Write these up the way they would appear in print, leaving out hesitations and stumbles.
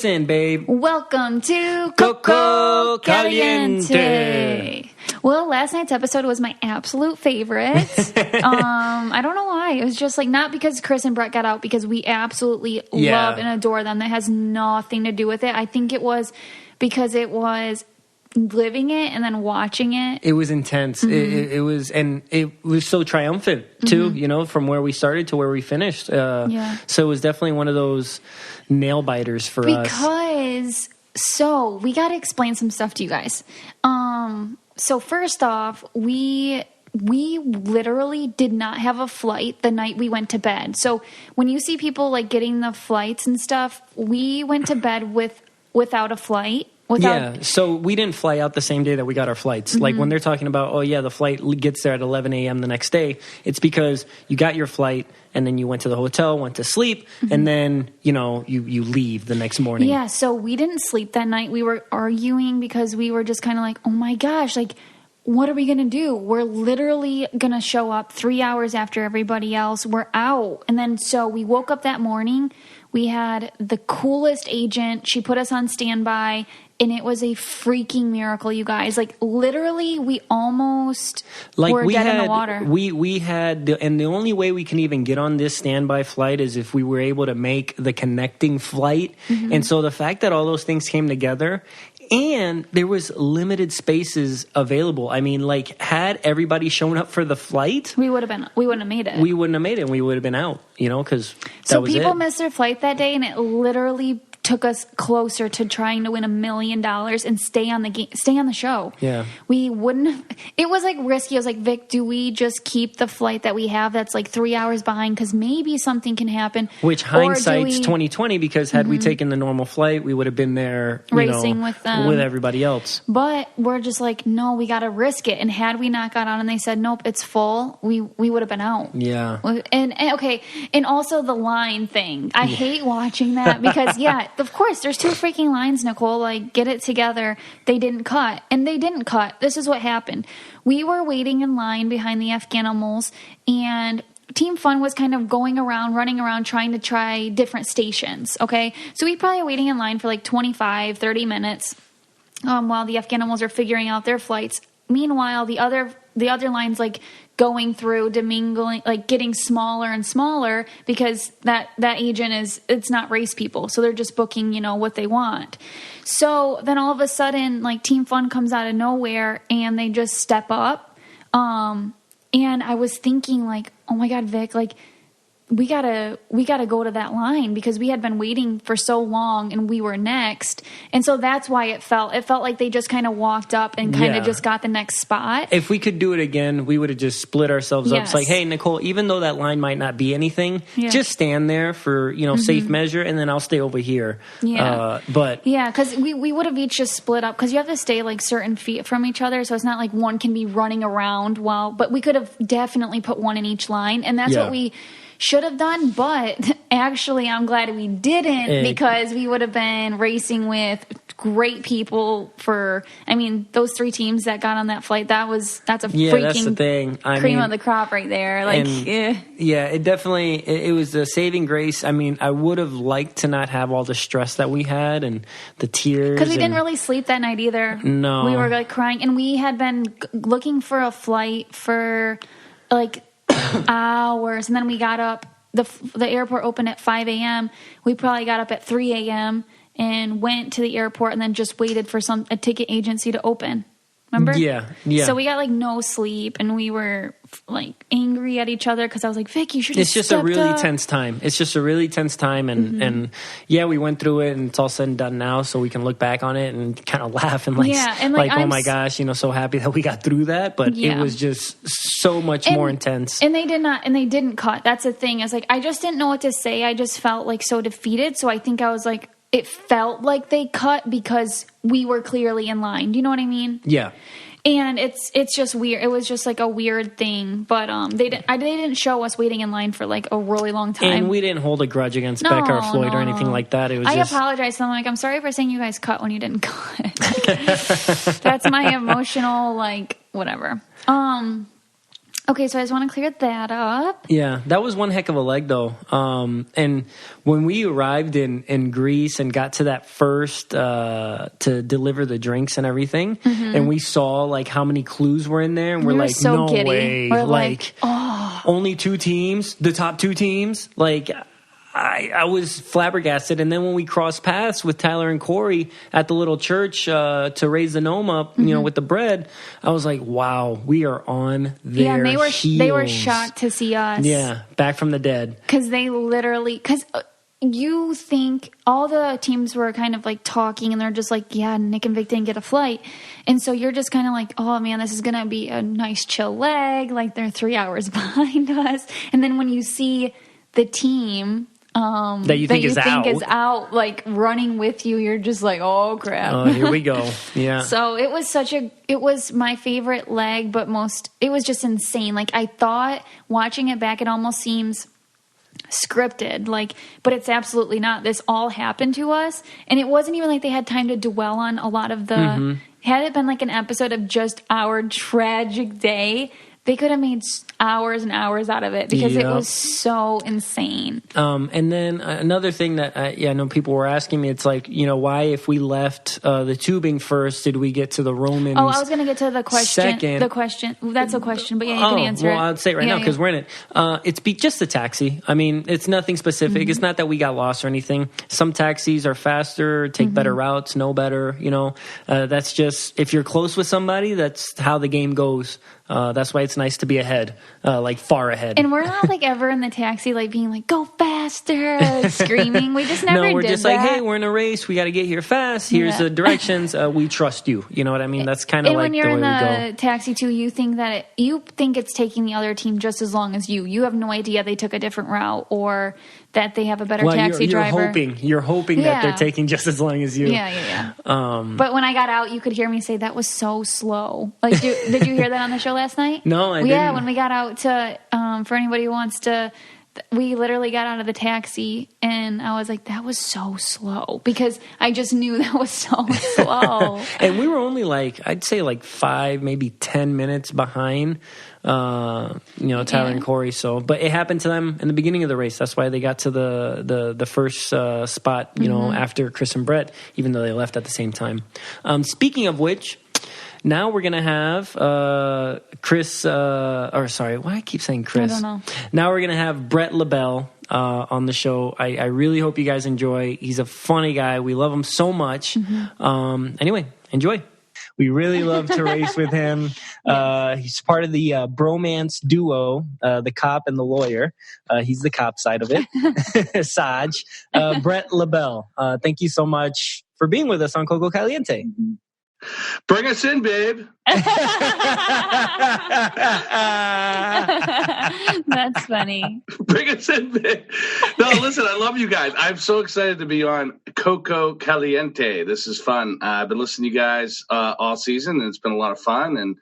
Listen, babe. Welcome to Coco Caliente. Well, last night's episode was my absolute favorite. I don't know why. It was just like, not because Chris and Bret got out, because we absolutely love and adore them. That has nothing to do with it. I think it was because it was living it and then watching it. It was intense. Mm-hmm. It was so triumphant too, you know, from where we started to where we finished. So it was definitely one of those nail biters for us. So we got to explain some stuff to you guys. So first off, we literally did not have a flight the night we went to bed. So when you see people like getting the flights and stuff, we went to bed without a flight. So we didn't fly out the same day that we got our flights. Like when they're talking about, the flight gets there at 11 a.m. the next day, it's because you got your flight and then you went to the hotel, went to sleep, and then, you leave the next morning. Yeah, so we didn't sleep that night. We were arguing because we were just kind of like, oh my gosh, like, what are we going to do? We're literally going to show up 3 hours after everybody else. We're out. And then so we woke up that morning. We had the coolest agent. She put us on standby. And it was a freaking miracle, you guys. Like, literally, we almost were dead in the water. We had, and the only way we can even get on this standby flight is if we were able to make the connecting flight. And so the fact that all those things came together, and there was limited spaces available. I mean, like, had everybody shown up for the flight, we wouldn't have made it. We wouldn't have made it, and we would have been out, because that was it. So people missed their flight that day, and it literally took us closer to trying to win $1 million and stay on the show. Yeah. We wouldn't. It was like risky. I was like, Vic, do we just keep the flight that we have that's like 3 hours behind, because maybe something can happen? Which hindsight's 2020, because had we taken the normal flight, we would have been there racing with them, with everybody else. But we're just like, no, we got to risk it. And had we not got on and they said, nope, it's full, we would have been out. Yeah. And okay, and also the line thing. I hate watching that because of course, there's 2 freaking lines, Nicole. Like, get it together. They didn't cut. And they didn't cut. This is what happened. We were waiting in line behind the Afghanimals, and Team Fun was kind of running around, trying to try different stations, okay? So we probably waiting in line for like 25, 30 minutes while the Afghanimals are figuring out their flights. Meanwhile, the other line's like going through, demingling, like getting smaller and smaller, because that agent it's not race people. So they're just booking, what they want. So then all of a sudden, like, Team Fun comes out of nowhere and they just step up. And I was thinking, like, oh my God, Vic, like, we gotta go to that line, because we had been waiting for so long and we were next. And so that's why it felt like they just kind of walked up and kind of just got the next spot. If we could do it again, we would have just split ourselves up. It's like, hey, Nicole, even though that line might not be anything, just stand there for, safe measure, and then I'll stay over here. Yeah. Because we would have each just split up, because you have to stay like certain feet from each other. So it's not like one can be running around but we could have definitely put one in each line. And that's what we should have done, but actually I'm glad we didn't, because we would have been racing with great people those 3 teams that got on that flight. That's a freaking that's the thing. Cream of the crop right there. Like, it definitely, it was the saving grace. I mean, I would have liked to not have all the stress that we had and the tears. Because we didn't really sleep that night either. No. We were like crying, and we had been looking for a flight for like hours, and then we got up. The airport opened at 5 a.m. We probably got up at 3 a.m. and went to the airport, and then just waited for a ticket agency to open. Remember? Yeah. So we got like no sleep, and we were like angry at each other, because I was like, Vic, you should have stepped up. It's just a really tense time. It's just a really tense time, and we went through it, and it's all said and done now, so we can look back on it and kind of laugh and like oh my gosh, so happy that we got through that. But it was just so much more intense. And they didn't cut. That's the thing. It's like, I just didn't know what to say. I just felt like so defeated. So I think I was like, it felt like they cut because we were clearly in line. Do you know what I mean? Yeah. And it's just weird. It was just like a weird thing. But they didn't show us waiting in line for like a really long time. And we didn't hold a grudge against Becca or Floyd or anything like that. It was I apologize. I'm like, I'm sorry for saying you guys cut when you didn't cut. That's my emotional, like, whatever. Okay, so I just want to clear that up. Yeah, that was one heck of a leg, though. And when we arrived in Greece and got to that first to deliver the drinks and everything, and we saw like how many clues were in there, and we're like, so no giddy. way, We're like only 2 teams, the top 2 teams, like. I was flabbergasted, and then when we crossed paths with Tyler and Corey at the little church to raise the gnome up, with the bread, I was like, "Wow, we are on their Yeah, and heels." they were shocked to see us. Yeah, back from the dead. Because you think all the teams were kind of like talking, and they're just like, "Yeah, Nick and Vic didn't get a flight," and so you're just kind of like, "Oh man, this is gonna be a nice chill leg." Like they're 3 hours behind us, and then when you see the team. That you think is out, like running with you, you're just like, oh crap. Oh, here we go. Yeah. So it was my favorite leg, but it was just insane. Like I thought watching it back, it almost seems scripted, like, but it's absolutely not. This all happened to us, and it wasn't even like they had time to dwell on a lot of the, had it been like an episode of just our tragic day, they could have made hours and hours out of it because it was so insane. And then another thing that I know people were asking me, it's like, why if we left the tubing first, did we get to the Romans? Oh, I was going to get to the question. Second. The question. That's a question, but yeah, you can answer it. Well, I'll say it right now because we're in it. It's just a taxi. I mean, it's nothing specific. It's not that we got lost or anything. Some taxis are faster, take better routes, know better. That's just, if you're close with somebody, that's how the game goes. That's why it's nice to be ahead, like far ahead. And we're not like ever in the taxi like being like, go faster, like, screaming. We just never did that. No, we're just like, hey, we're in a race. We got to get here fast. Here's the directions. We trust you. You know what I mean? That's kind of like the way we go. And when you're in the taxi too, you think it's taking the other team just as long as you. You have no idea they took a different route or that they have a better taxi driver. You're hoping that they're taking just as long as you. Yeah. But when I got out, you could hear me say, that was so slow. Like, did you hear that on the show last night? No, I didn't. Yeah, when we got out to, for anybody who wants to, we literally got out of the taxi and I was like, that was so slow because I just knew that was so slow. And we were only I'd say 5, maybe 10 minutes behind, Tyler and Corey. So, but it happened to them in the beginning of the race. That's why they got to the first spot, after Chris and Bret, even though they left at the same time. Speaking of which, now we're going to have Chris, why I keep saying Chris? I don't know. Now we're going to have Bret LaBelle on the show. I really hope you guys enjoy. He's a funny guy. We love him so much. Anyway, enjoy. We really love to race with him. He's part of the Bromance duo, the cop and the lawyer. He's the cop side of it. Saj. Bret LaBelle, thank you so much for being with us on Coco Caliente. Bring us in, babe. That's funny. Bring us in, babe. No, listen, I love you guys. I'm so excited to be on Coco Caliente. This is fun. I've been listening to you guys all season, and it's been a lot of fun, and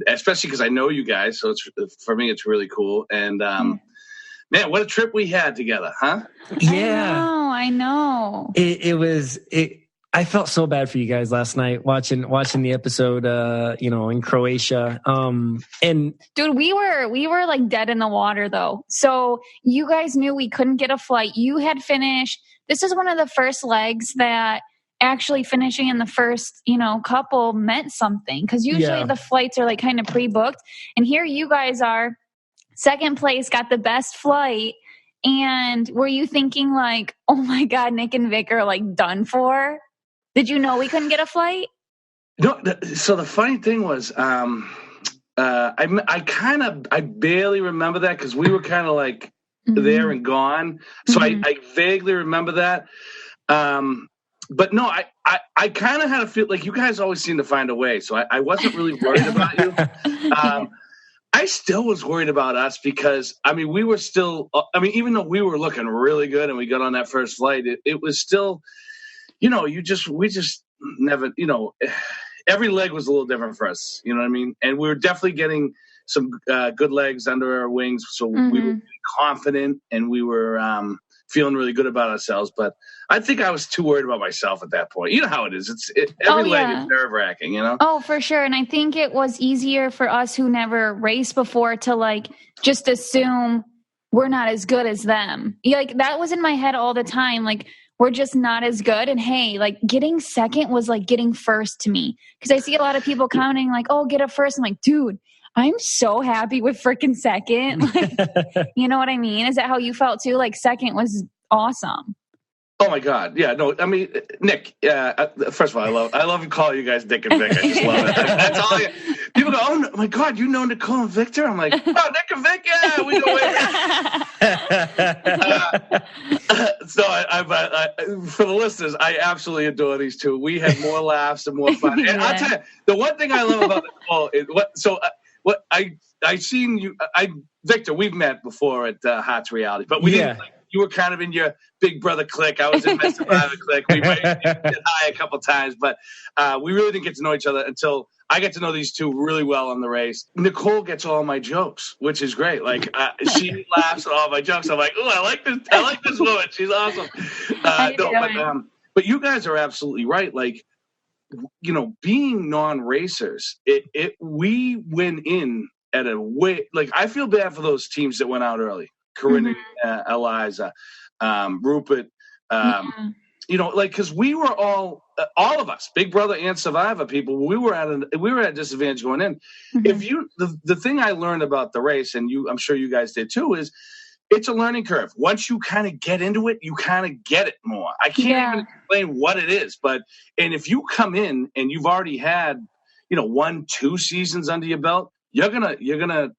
especially because I know you guys, so for me, it's really cool. And man, what a trip we had together, huh? Yeah, I know. I felt so bad for you guys last night watching the episode, in Croatia. And dude, we were like dead in the water though. So you guys knew we couldn't get a flight. You had finished. This is one of the first legs that actually finishing in the first, couple meant something. Because usually the flights are like kind of pre-booked. And here you guys are, second place, got the best flight. And were you thinking like, oh my God, Nick and Vic are like done for? Did you know we couldn't get a flight? No. So the funny thing was, I barely remember that because we were kind of like there and gone. So I vaguely remember that. But no, I kind of had a feel like you guys always seem to find a way. So I wasn't really worried about you. I still was worried about us because, we were still, even though we were looking really good and we got on that first flight, it was still, we just never, every leg was a little different for us. You know what I mean? And we were definitely getting some good legs under our wings. So we were confident and we were feeling really good about ourselves. But I think I was too worried about myself at that point. You know how it is. Every leg is nerve-wracking, you know? Oh, for sure. And I think it was easier for us who never raced before to like just assume we're not as good as them. Like that was in my head all the time. Like we're just not as good. And hey, like getting second was like getting first to me. Because I see a lot of people commenting like, oh, get a first. I'm like, dude, I'm so happy with freaking second. Like, you know what I mean? Is that how you felt too? Like second was awesome. Oh my God! Yeah, no. I mean, Nick. First of all, I love calling you guys Nick and Vic. I just love it. That's all. People go, "Oh my God, you know Nicole and Victor?" I'm like, "Oh, Nick and Vic, yeah, we go way back." So, for the listeners, I absolutely adore these two. We have more laughs and more fun. And I'll tell you, the one thing I love about Nicole is what I seen you. Victor, we've met before at Hearts Reality, but we didn't. You were kind of in your Big Brother clique. I was in my Survivor clique. We might get high a couple times, but we really didn't get to know each other until I get to know these two really well on the race. Nicole gets all my jokes, which is great. Like she laughs at all my jokes. I'm like, oh, I like this woman. She's awesome. But you guys are absolutely right. Like, you know, being non-racers, we went in at a way. Like, I feel bad for those teams that went out early. Corinne, Eliza, Rupert, you know, like, because we were all of us, Big Brother and Survivor people, we were at a disadvantage going in. If you, the thing I learned about the race, and I'm sure you guys did too, is it's a learning curve. Once you kind of get into it, you kind of get it more. I can't even explain what it is, and if you come in and you've already had, you know, 1-2 seasons under your belt, you're gonna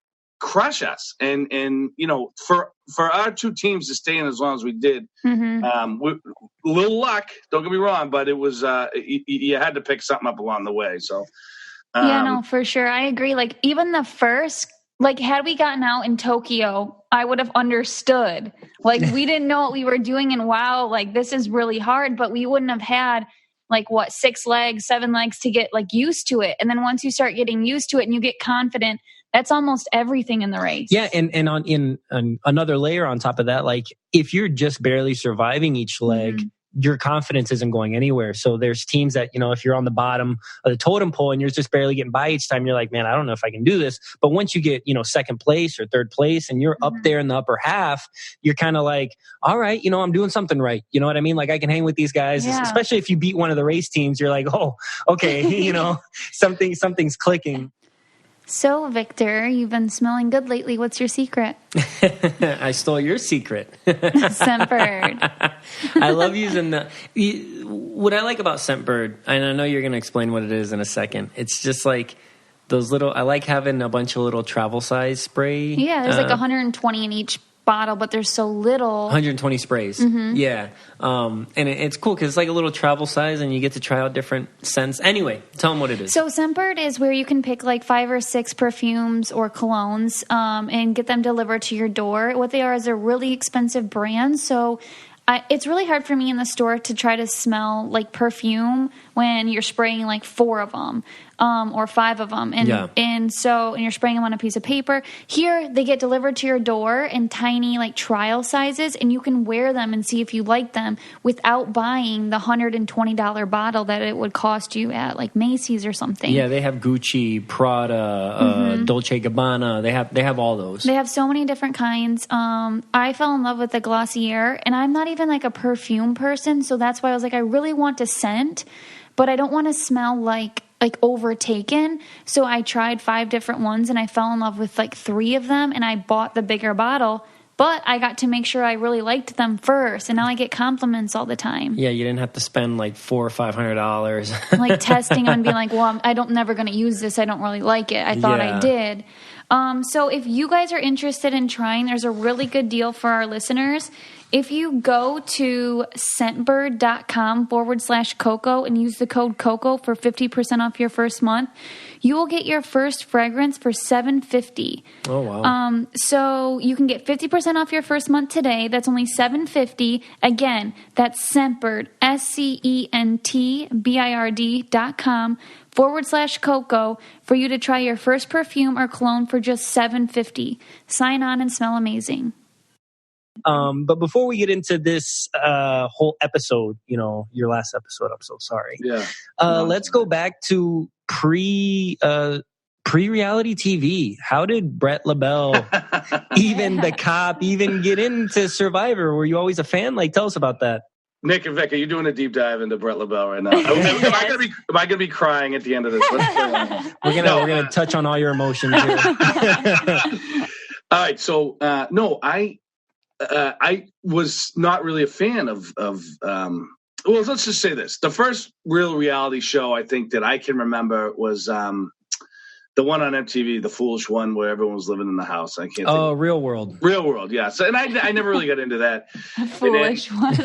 crush us. And you know, for our two teams to stay in as long as we did, a little luck, don't get me wrong, but it was you had to pick something up along the way. So no, for sure, I agree. Like even the first, like had we gotten out in Tokyo, I would have understood. Like we didn't know what we were doing, and wow, like this is really hard, but we wouldn't have had like 6 legs, 7 legs to get like used to it. And then once you start getting used to it and you get confident, that's almost everything in the race. Yeah, and on another layer on top of that, like if you're just barely surviving each leg, your confidence isn't going anywhere. So there's teams that, you know, if you're on the bottom of the totem pole and you're just barely getting by each time, you're like, man, I don't know if I can do this. But once you get, you know, second place or third place and you're up there in the upper half, you're kind of like, all right, you know, I'm doing something right. You know what I mean? Like I can hang with these guys, especially if you beat one of the race teams. You're like, oh, okay, you know, something's clicking. So, Victor, you've been smelling good lately. What's your secret? I stole your secret. Scentbird. I love using what I like about Scentbird, and I know you're going to explain what it is in a second. It's just like those little, I like having a bunch of little travel size spray. Yeah, there's like 120 in each bottle, but there's so little. 120 sprays. Yeah. And it's cool because it's like a little travel size and you get to try out different scents. Anyway, tell them what it is. So Scentbird is where you can pick like 5 or 6 perfumes or colognes and get them delivered to your door. What they are is a really expensive brand. So it's really hard for me in the store to try to smell like perfume when you're spraying like 4 of them. Or 5 of them. And you're spraying them on a piece of paper. Here, they get delivered to your door in tiny like trial sizes, and you can wear them and see if you like them without buying the $120 bottle that it would cost you at like Macy's or something. Yeah, they have Gucci, Prada, Dolce & Gabbana. They have all those. They have so many different kinds. I fell in love with the Glossier, and I'm not even like a perfume person, so that's why I was like, I really want a scent, but I don't want to smell like overtaken. So I tried 5 different ones and I fell in love with like 3 of them, and I bought the bigger bottle, but I got to make sure I really liked them first, and now I get compliments all the time. Yeah, you didn't have to spend like $400 or $500 like testing on being like, well, I'm never going to use this. I don't really like it. I thought I did. So if you guys are interested in trying, there's a really good deal for our listeners. If you go to scentbird.com/Coco and use the code Coco for 50% off your first month, you will get your first fragrance for $7.50. Oh, wow. So you can get 50% off your first month today. That's only $7.50. Again, that's Scentbird, scentbird.com/Coco for you to try your first perfume or cologne for just $7.50. Sign on and smell amazing. But before we get into this whole episode, your last episode, I'm so sorry. Yeah. Let's go back to pre-reality TV. How did Bret LaBelle, even the cop, even get into Survivor? Were you always a fan? Like, tell us about that. Nick and Vic, are you doing a deep dive into Bret LaBelle right now? Am I gonna be crying at the end of this? What's going on? We're gonna touch on all your emotions here. All right, so no, I was not really a fan of. Well, let's just say this: the first real reality show I think that I can remember was the one on MTV, the foolish one where everyone was living in the house. I can't. Oh, Real World. Real World, yeah. So, and I never really got into that. Foolish one.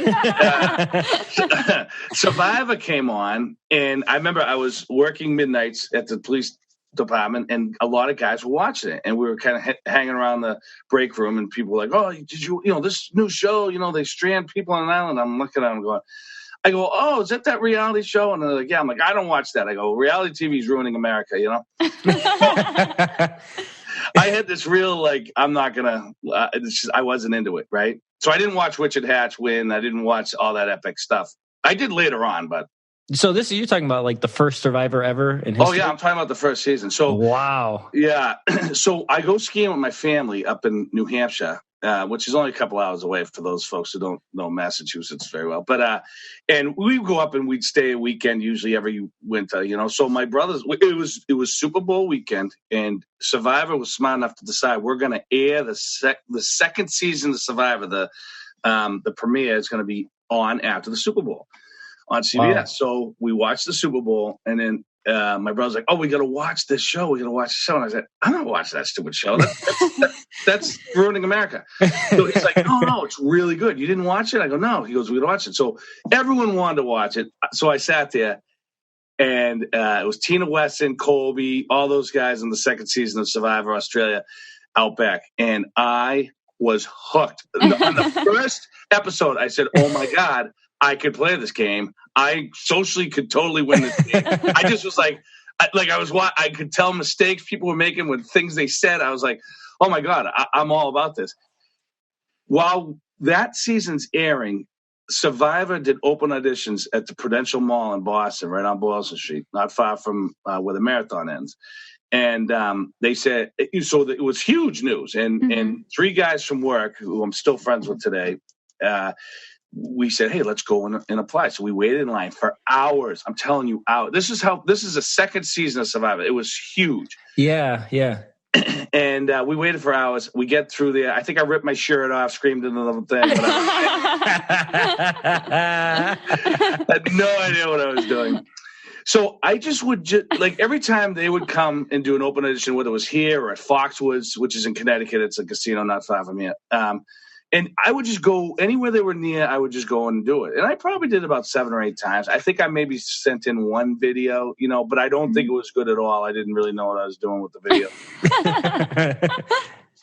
Survivor came on, and I remember I was working midnights at the police department, and a lot of guys were watching it, and we were kind of hanging around the break room, and people were like, "Oh, did you this new show? They strand people on an island." I'm looking at them going. I go, oh, is that reality show? And they're like, yeah. I'm like, I don't watch that. I go, reality TV is ruining America, I had this real, I'm not going to, I wasn't into it, right? So I didn't watch Richard Hatch win. I didn't watch all that epic stuff. I did later on, but. So you're talking about the first Survivor ever in history? Oh, yeah, I'm talking about the first season. So wow. Yeah. So I go skiing with my family up in New Hampshire. Which is only a couple hours away for those folks who don't know Massachusetts very well. But and we'd go up and we'd stay a weekend usually every winter, So my brothers, it was Super Bowl weekend, and Survivor was smart enough to decide we're going to air the second season of Survivor. The premiere is going to be on after the Super Bowl on CBS. Wow. So we watched the Super Bowl, and then my brother's like, oh, we got to watch this show. We got to watch the show. And I said, I'm not watching that stupid show. That's ruining America. So he's like, no, it's really good. You didn't watch it? I go, no. He goes, we got to watch it. So everyone wanted to watch it. So I sat there, and it was Tina Weston, Colby, all those guys in the second season of Survivor Australia Outback. And I was hooked. On the first episode, I said, oh, my God, I could play this game. I socially could totally win this game. I just was I could tell mistakes people were making with things they said. I was like, oh my God, I'm all about this. While that season's airing, Survivor did open auditions at the Prudential Mall in Boston, right on Boylston Street, not far from where the marathon ends. And they said, so it was huge news. And three guys from work, who I'm still friends with today, we said, hey, let's go and apply. So we waited in line for hours. I'm telling you, hours. This is the second season of Survivor. It was huge. Yeah, yeah. And we waited for hours. We get through there. I think I ripped my shirt off, screamed into the thing. But I had no idea what I was doing. So I just would every time they would come and do an open audition, whether it was here or at Foxwoods, which is in Connecticut. It's a casino not far from here. And I would just go anywhere they were near. I would just go and do it. And I probably did about 7 or 8 times. I think I maybe sent in one video, but I don't think it was good at all. I didn't really know what I was doing with the video.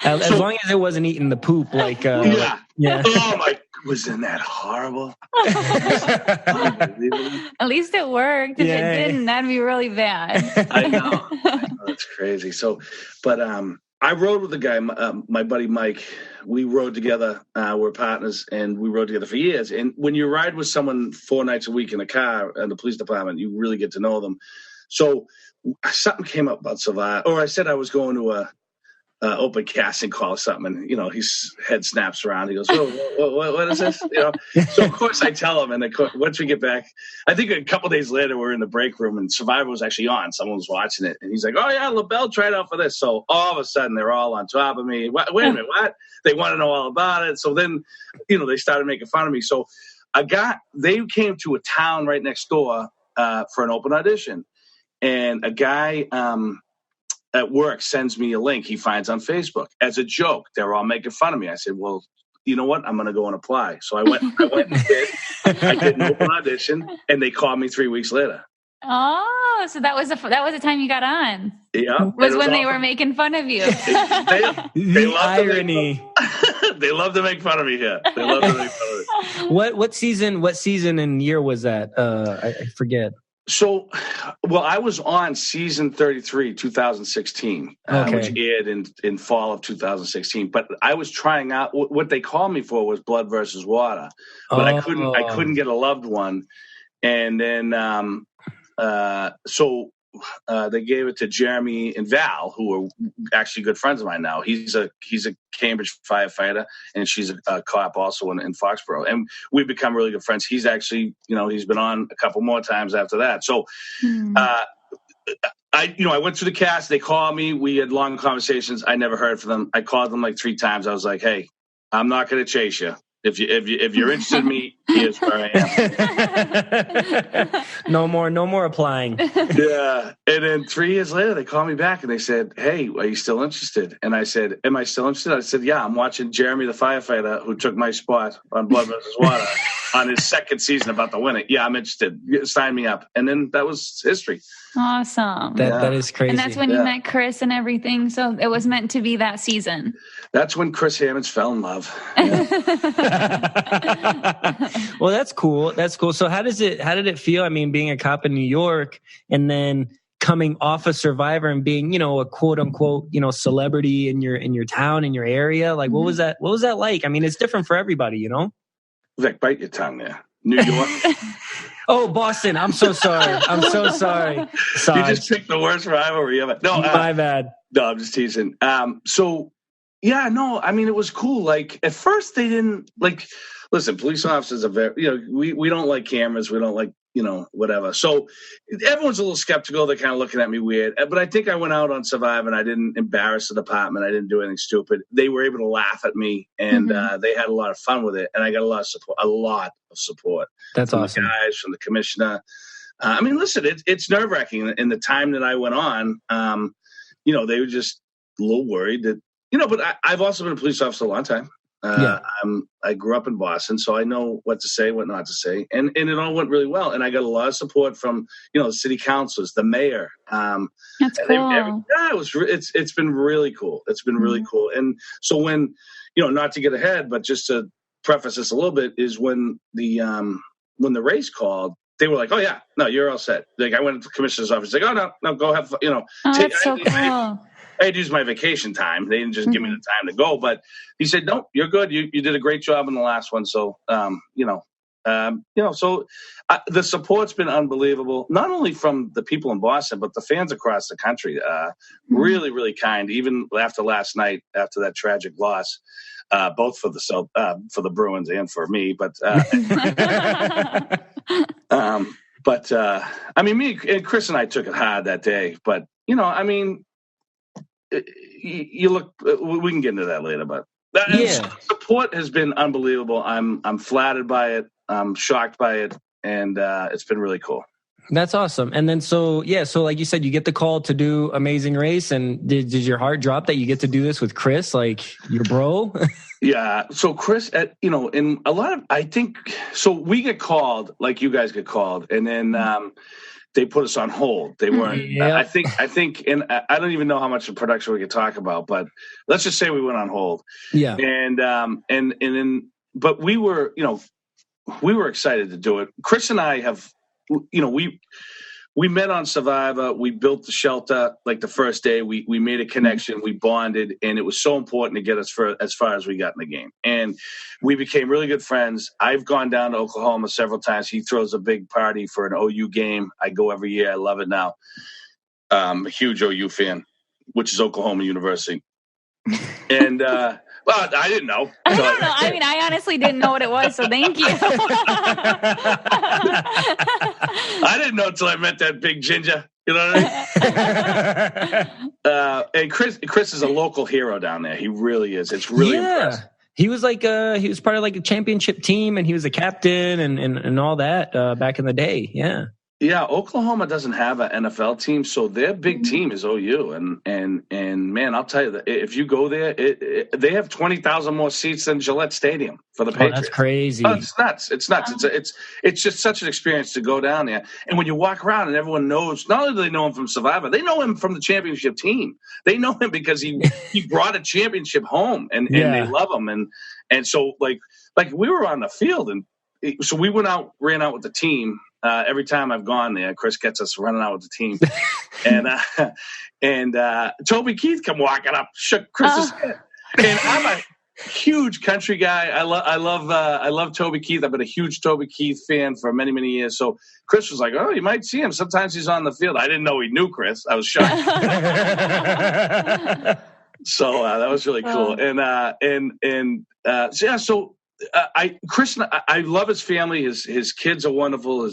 As long as it wasn't eating the poop, yeah. Oh my, wasn't that horrible? At least it worked. If it didn't, that'd be really bad. I know. That's crazy. So, but I rode with the guy, my buddy Mike. We rode together. We're partners, and we rode together for years. And when you ride with someone 4 nights a week in a car in the police department, you really get to know them. So something came up about Survivor, or I said I was going to a open casting call or something, and his head snaps around. He goes, what is this? So of course I tell him, and once we get back, I think a couple days later we're in the break room, and Survivor was actually on. Someone was watching it, and he's like, oh yeah, LaBelle tried out for this. So all of a sudden they're all on top of me. Wait a minute, what? They want to know all about it. So then they started making fun of me. So they came to a town right next door for an open audition, and a guy at work sends me a link he finds on Facebook as a joke. They're all making fun of me. I said, well, you know what? I'm going to go and apply. So I went and did. I did an open audition, and they called me 3 weeks later. Oh, so that was the time you got on. Yeah. Was when they were making fun of you. They love irony. They love to make fun of me here. They love to make fun of me. What season and year was that? I forget. So, well, I was on season 33, 2016, which aired in fall of 2016. But I was trying out. What they called me for was Blood versus Water, but I couldn't get a loved one. And then, they gave it to Jeremy and Val, who are actually good friends of mine now. He's a Cambridge firefighter, and she's a cop also in Foxborough. And we've become really good friends. He's actually, he's been on a couple more times after that. So I went through the cast. They called me. We had long conversations. I never heard from them. I called them like 3 times. I was like, hey, I'm not going to chase you. If you're interested in me, here's where I am. No more applying. Yeah. And then 3 years later, they called me back and they said, hey, are you still interested? And I said, am I still interested? I said, yeah, I'm watching Jeremy the firefighter who took my spot on Blood vs. Water on his 2nd season about to win it. Yeah, I'm interested. Sign me up. And then that was history. Awesome. That is crazy. And that's when you met Chris and everything. So it was meant to be that season. That's when Chris Hammonds fell in love. Yeah. Well, that's cool. So how did it feel? I mean, being a cop in New York and then coming off a Survivor and being, a quote unquote, celebrity in your town, in your area. Like, what was that like? I mean, it's different for everybody, Vic, bite your tongue there. New York. Oh, Boston. I'm so sorry. Sorry. You just picked the worst rivalry ever. No, my bad. No, I'm just teasing. Yeah, no, I mean, it was cool. Like, at first they didn't, listen, police officers are very, we don't like cameras. We don't like, whatever. So everyone's a little skeptical. They're kind of looking at me weird. But I think I went out on Survivor and I didn't embarrass the department. I didn't do anything stupid. They were able to laugh at me and they had a lot of fun with it. And I got a lot of support. That's from awesome. The guys, from the commissioner. I mean, listen, it's nerve-wracking. In the time that I went on, they were just a little worried that, but I've also been a police officer a long time. I grew up in Boston, so I know what to say, what not to say. And it all went really well. And I got a lot of support from, the city councilors, the mayor. That's cool. It's been really cool. It's been really cool. And so when, not to get ahead, but just to preface this a little bit, is when the race called, they were like, oh, yeah, no, you're all set. Like, I went to the commissioner's office, like, oh, no, go have fun, Oh, that's so cool. I had to use my vacation time. They didn't just give me the time to go, but he said, "No, you're good. You did a great job in the last one." So, the support's been unbelievable. Not only from the people in Boston, but the fans across the country. Really, really kind. Even after last night, after that tragic loss, both for the Bruins and for me. But, I mean, me and Chris and I took it hard that day. But I mean. You look. We can get into that later, but support has been unbelievable. I'm flattered by it. I'm shocked by it, and it's been really cool. That's awesome. And then so like you said, you get the call to do Amazing Race, and did your heart drop that you get to do this with Chris, like your bro? Yeah. So Chris, in a lot of, I think, so we get called like you guys get called, and then. They put us on hold. They weren't. Yeah. I think, and I don't even know how much of production we could talk about, but let's just say we went on hold. Yeah. And then, but we were, we were excited to do it. Chris and I have, we met on Survivor. We built the shelter like the first day. We made a connection. We bonded, and it was so important to get us as far as we got in the game. And we became really good friends. I've gone down to Oklahoma several times. He throws a big party for an OU game. I go every year. I love it now. I'm a huge OU fan, which is Oklahoma University. And well, I didn't know. I don't know. I mean, I honestly didn't know what it was, so thank you. I didn't know until I met that big ginger. You know what I mean? And Chris is a local hero down there. He really is. It's really impressive. He was like he was part of like a championship team, and he was a captain and all that back in the day. Yeah. Yeah, Oklahoma doesn't have an NFL team, so their big team is OU, and man, I'll tell you that if you go there, they have 20,000 more seats than Gillette Stadium for the Patriots. That's crazy. Oh, it's nuts. It's nuts. It's just such an experience to go down there, and when you walk around and everyone knows, not only do they know him from Survivor, they know him from the championship team. They know him because he brought a championship home, and they love him, and so like we were on the field and. So we ran out with the team, every time I've gone there, Chris gets us running out with the team, and Toby Keith come walking up, shook Chris's head, and I'm a huge country guy. I love Toby Keith. I've been a huge Toby Keith fan for many, many years. So Chris was like, "Oh, you might see him. Sometimes he's on the field." I didn't know he knew Chris. I was shocked. So that was really cool. Chris, I love his family. His kids are wonderful.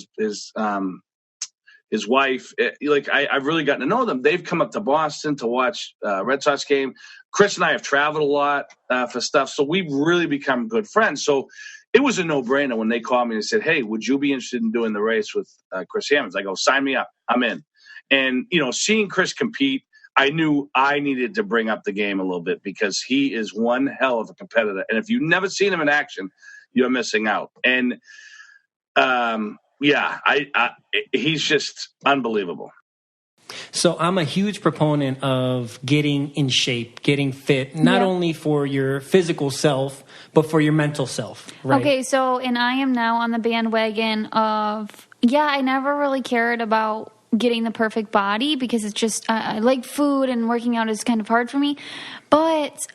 His wife, I've really gotten to know them. They've come up to Boston to watch Red Sox game. Chris and I have traveled a lot for stuff, so we've really become good friends. So it was a no-brainer when they called me and said, "Hey, would you be interested in doing the race with Chris Hammonds?" I go, "Sign me up. I'm in." And seeing Chris compete, I knew I needed to bring up the game a little bit because he is one hell of a competitor. And if you've never seen him in action, you're missing out. And he's just unbelievable. So I'm a huge proponent of getting in shape, getting fit, not only for your physical self, but for your mental self. Right? Okay, and I am now on the bandwagon of, I never really cared about getting the perfect body because it's just, I like food and working out is kind of hard for me. But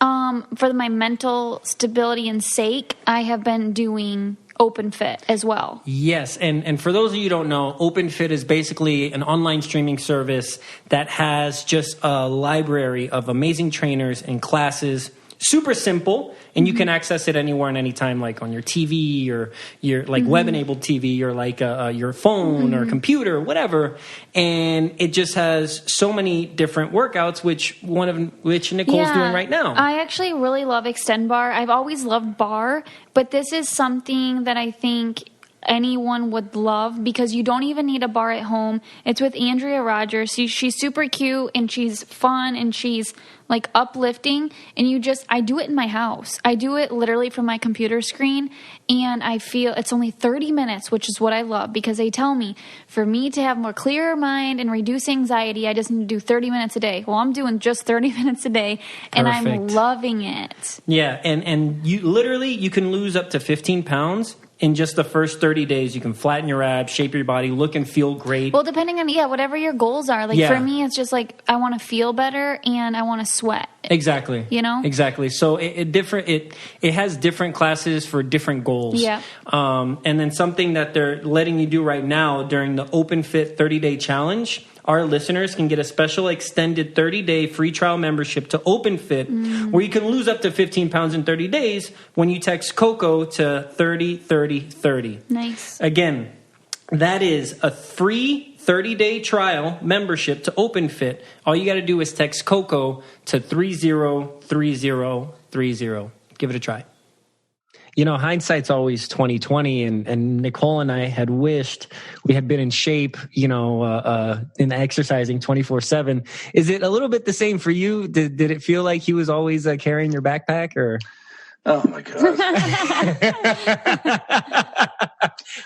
for my mental stability and sake, I have been doing OpenFit as well. Yes, and for those of you who don't know, OpenFit is basically an online streaming service that has just a library of amazing trainers and classes. Super simple, and you can access it anywhere and anytime, like on your TV or your web-enabled TV or like your phone or computer or whatever. And it just has so many different workouts, which Nicole's doing right now. I actually really love Extend Bar. I've always loved bar, but this is something that I think anyone would love because you don't even need a bar at home. It's with Andrea Rogers. She's super cute and she's fun and she's like uplifting, and I do it in my house. I do it literally from my computer screen, and I feel it's only 30 minutes, which is what I love because they tell me for me to have more clearer mind and reduce anxiety, I just need to do 30 minutes a day. Well, I'm doing just 30 minutes a day, and I'm loving it. Yeah, and you can lose up to 15 pounds. In just the first 30 days, you can flatten your abs, shape your body, look and feel great. Well, depending on, whatever your goals are. For me, it's just like I want to feel better and I want to sweat. Exactly. Exactly. So it has different classes for different goals. Yeah. And then something that they're letting you do right now during the OpenFit 30-day challenge, our listeners can get a special extended 30-day free trial membership to OpenFit where you can lose up to 15 pounds in 30 days when you text Coco to 303030. Nice. Again, that is a free 30-day trial membership to OpenFit. All you got to do is text Coco to 303030. Give it a try. Hindsight's always 2020, and Nicole and I had wished we had been in shape, in exercising 24/7. Is it a little bit the same for you? Did it feel like he was always carrying your backpack, or? Oh my God!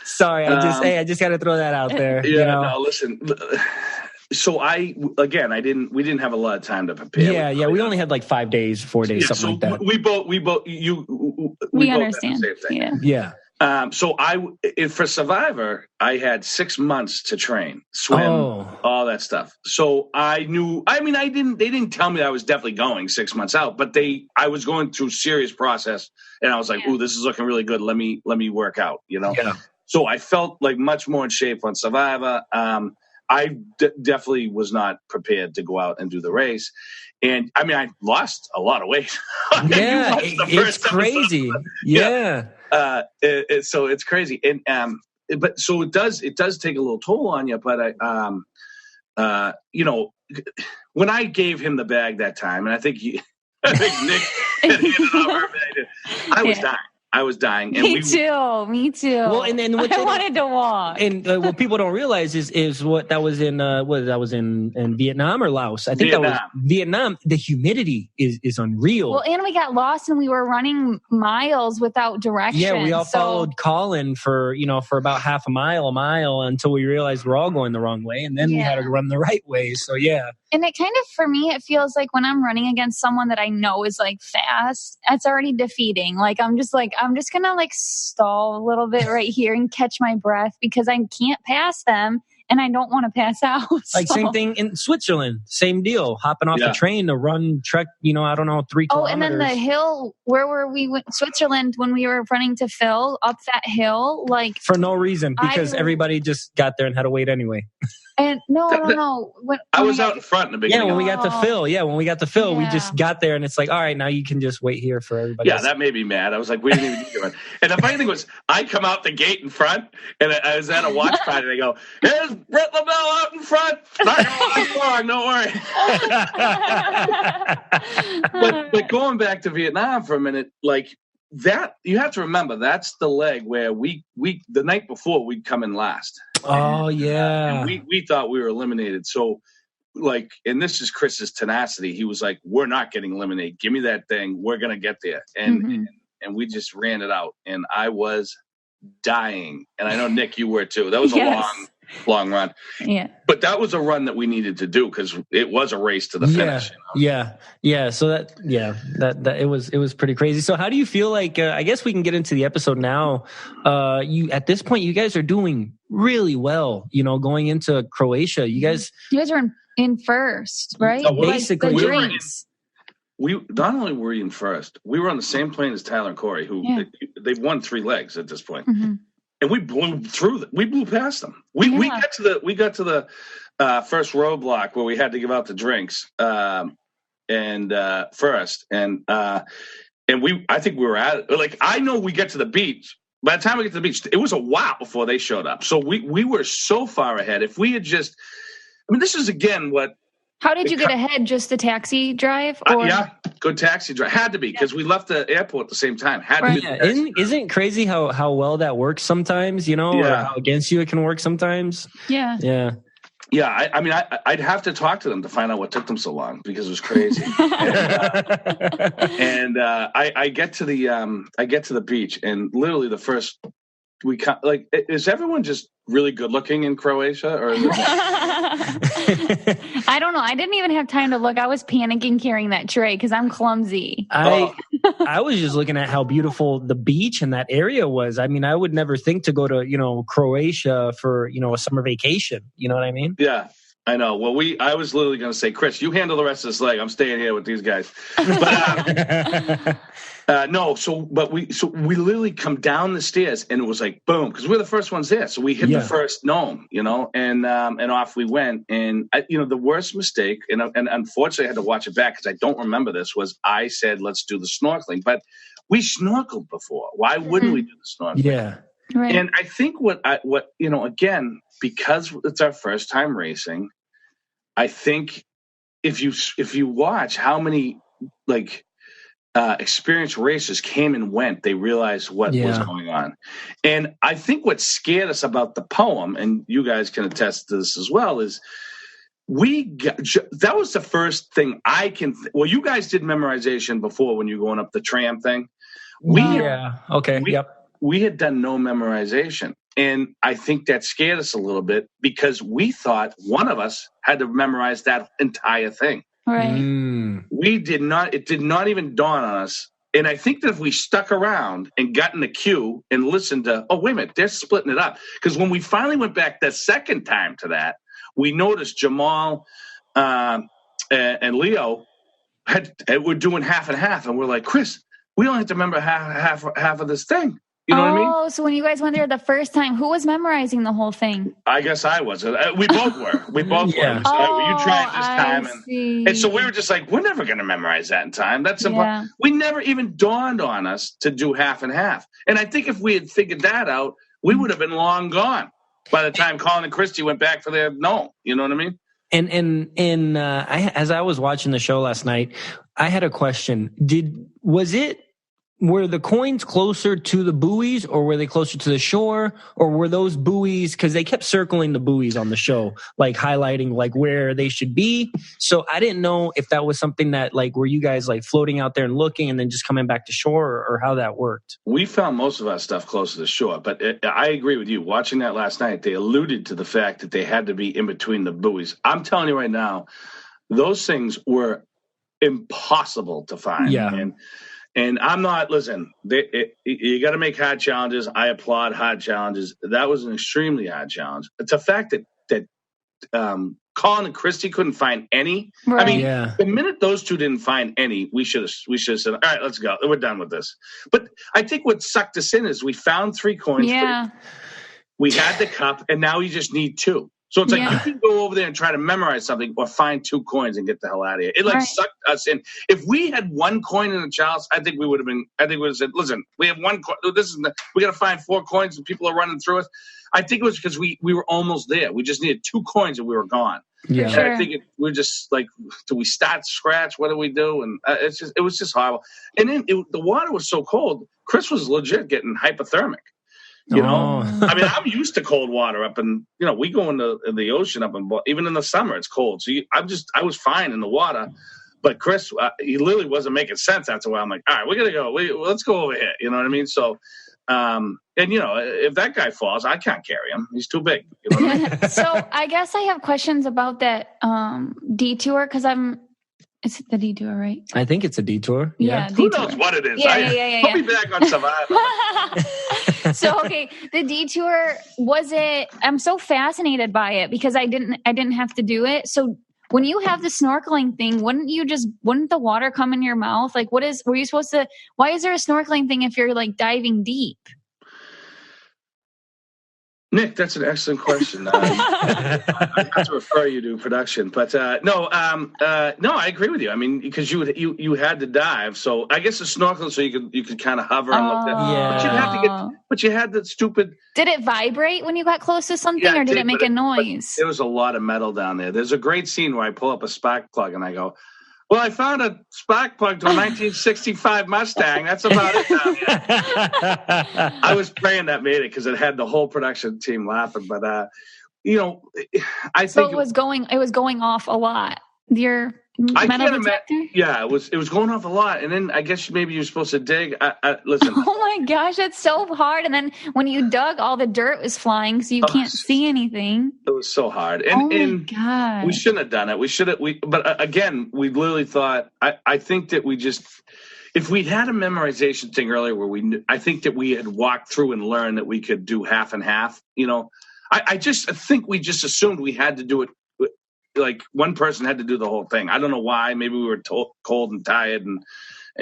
Sorry, I just got to throw that out there. Yeah, no, listen. So we didn't have a lot of time to prepare. Yeah, we only had like 5 days, 4 days, something like that. We both understand. Had the same thing. Yeah. For Survivor, I had 6 months to train, swim, all that stuff. So I knew. I mean, they didn't tell me I was definitely going 6 months out, but I was going through serious process, and I was like, "Ooh, this is looking really good. Let me work out." Yeah. So I felt like much more in shape on Survivor. I definitely was not prepared to go out and do the race. And I mean, I lost a lot of weight. Yeah, it's crazy. Yeah. So it's crazy. And, but so it does take a little toll on you. But when I gave him the bag that time, and I think Nick had handed over, I was dying. I was dying. And me too. Well, and then I wanted to walk. And what people don't realize is what that was in in Vietnam or Laos. I think that was Vietnam. The humidity is unreal. Well, and we got lost and we were running miles without directions. Yeah, we all followed Colin for about half a mile until we realized we're all going the wrong way, and then we had to run the right way. So yeah. And it kind of, for me, it feels like when I'm running against someone that I know is like fast, it's already defeating. Like I'm just like, I'm just going to like stall a little bit right here and catch my breath because I can't pass them and I don't want to pass out. Like same thing in Switzerland, same deal. Hopping off the train to trek, I don't know, 3 kilometers. Oh, and then the hill, where were we? Switzerland, when we were running to Phil, up that hill, like... For no reason, because everybody just got there and had to wait anyway. And no. I was out in front in the beginning. Yeah, when we got to Phil, we just got there and it's like, all right, now you can just wait here for everybody. Yeah, that made me mad. I was like, we didn't even do it. And the funny thing was, I come out the gate in front, and I was at a watch party, and they go, "Here's Bret LaBelle out in front. Not gonna last long, don't worry." but going back to Vietnam for a minute, like that, you have to remember that's the leg where we the night before we'd come in last. Oh, yeah. And we thought we were eliminated. So, like, and this is Chris's tenacity. He was like, we're not getting eliminated. Give me that thing. We're going to get there. And we just ran it out. And I was dying. And I know, Nick, you were too. That was a long run. Yeah. But that was a run that we needed to do because it was a race to the finish. Yeah. So that it was pretty crazy. So how do you feel like, I guess we can get into the episode now. At this point, you guys are doing really well, going into Croatia. You guys are in first, right? Basically. We not only were in first, we were on the same plane as Tyler and Corey, who they've won 3 legs at this point. Mm-hmm. And we blew through them. We blew past them. We got to the first roadblock where we had to give out the drinks first, and I think we were at it. Like, I know we get to the beach. By the time we get to the beach, it was a while before they showed up. So we were so far ahead. If we had just, this is again what. How did you get ahead? Just the taxi drive? Or? Yeah, good taxi drive. Had to be, because we left the airport at the same time. Had to be. Isn't it crazy how well that works sometimes, or how against you it can work sometimes? Yeah. Yeah. Yeah, I'd have to talk to them to find out what took them so long, because it was crazy. and I get to the beach, and literally the first is everyone just really good looking in Croatia, or is it I don't know. I didn't even have time to look. I was panicking carrying that tray because I'm clumsy. I was just looking at how beautiful the beach and that area was. I would never think to go to, Croatia for, a summer vacation. You know what I mean? Yeah, I know. Well, I was literally going to say, Chris, you handle the rest of this leg. I'm staying here with these guys. But we literally come down the stairs, and it was like boom, because we're the first ones there. So we hit the first gnome, and off we went. And the worst mistake, and unfortunately I had to watch it back because I don't remember this, was I said let's do the snorkeling, but we snorkeled before. Why wouldn't we do the snorkeling? Yeah, right. And I think what again, because it's our first time racing, I think if you watch how many experienced racers came and went, they realized what was going on. And I think what scared us about the poem, and you guys can attest to this as well, is that was the first thing I can. Well, you guys did memorization before when you were going up the tram thing. We had done no memorization. And I think that scared us a little bit because we thought one of us had to memorize that entire thing. Right. We did not. It did not even dawn on us. And I think that if we stuck around and got in the queue and listened to, wait a minute, they're splitting it up. Because when we finally went back the second time to that, we noticed Jamal and Leo were doing half and half. And we're like, Chris, we only have to remember half of this thing. You know what I mean? Oh, so when you guys went there the first time, who was memorizing the whole thing? I guess I was. We both were. We both were. So you tried this time. And so we were just like, we're never going to memorize that in time. That's simple. Yeah. We never even dawned on us to do half and half. And I think if we had figured that out, we would have been long gone by the time Colin and Christy went back for their no. You know what I mean? And as I was watching the show last night, I had a question. Were the coins closer to the buoys, or were they closer to the shore, or were those buoys, because they kept circling the buoys on the show, like highlighting like where they should be. So I didn't know if that was something that were you guys floating out there and looking and then just coming back to shore, or how that worked? We found most of our stuff close to the shore, but I agree with you. Watching that last night, they alluded to the fact that they had to be in between the buoys. I'm telling you right now, those things were impossible to find. Yeah. And I'm not, listen, you got to make hard challenges. I applaud hard challenges. That was an extremely hard challenge. It's a fact that Colin and Christy couldn't find any. Right. I mean, the minute those two didn't find any, we should have said, all right, let's go. We're done with this. But I think what sucked us in is we found 3 coins. Yeah. We had the cup, and now you just need 2. So it's like you can go over there and try to memorize something or find 2 coins and get the hell out of here. It sucked us in. If we had 1 coin in the chalice, I think we would have said, listen, we have 1 coin. We got to find 4 coins and people are running through us. I think it was because we were almost there. We just needed 2 coins and we were gone. Yeah. And I think we're just like, do we start scratch? What do we do? And it was just horrible. And then the water was so cold. Chris was legit getting hypothermic. You know, I mean, I'm used to cold water up in, we go into the ocean up in, even in the summer, it's cold. So I was fine in the water, but Chris, he literally wasn't making sense after a while. I'm like, all right, we got to go. Let's go over here. You know what I mean? So, and if that guy falls, I can't carry him. He's too big. You know what I mean? So I guess I have questions about that detour because is it the detour, right? I think it's a detour. Yeah. Who knows what it is? Yeah. Put me back on Survivor. So, okay, the detour, I'm so fascinated by it because I didn't have to do it. So when you have the snorkeling thing, wouldn't the water come in your mouth? Like why is there a snorkeling thing if you're like diving deep? Nick, that's an excellent question. I have to refer you to production, but no, I agree with you. I mean, because you had to dive, so I guess the snorkeling, so you could kind of hover and look at. Yeah. But you had the stupid. Did it vibrate when you got close to something, or did it make a noise? There was a lot of metal down there. There's a great scene where I pull up a spark plug and I go, well, I found a spark plug to a 1965 Mustang. That's about it down here. I was praying that made it because it had the whole production team laughing. But I think it was going off a lot. Your metal detector? Yeah, it was going off a lot, and then I guess maybe you're supposed to dig. Listen. Oh my gosh, that's so hard. And then when you dug, all the dirt was flying, so you can't see anything. It was so hard. And God, we shouldn't have done it. But again, we literally thought. I think that we just. If we had a memorization thing earlier where I think that we had walked through and learned that we could do half and half, I think we just assumed we had to do it. Like one person had to do the whole thing. I don't know why. Maybe we were cold and tired and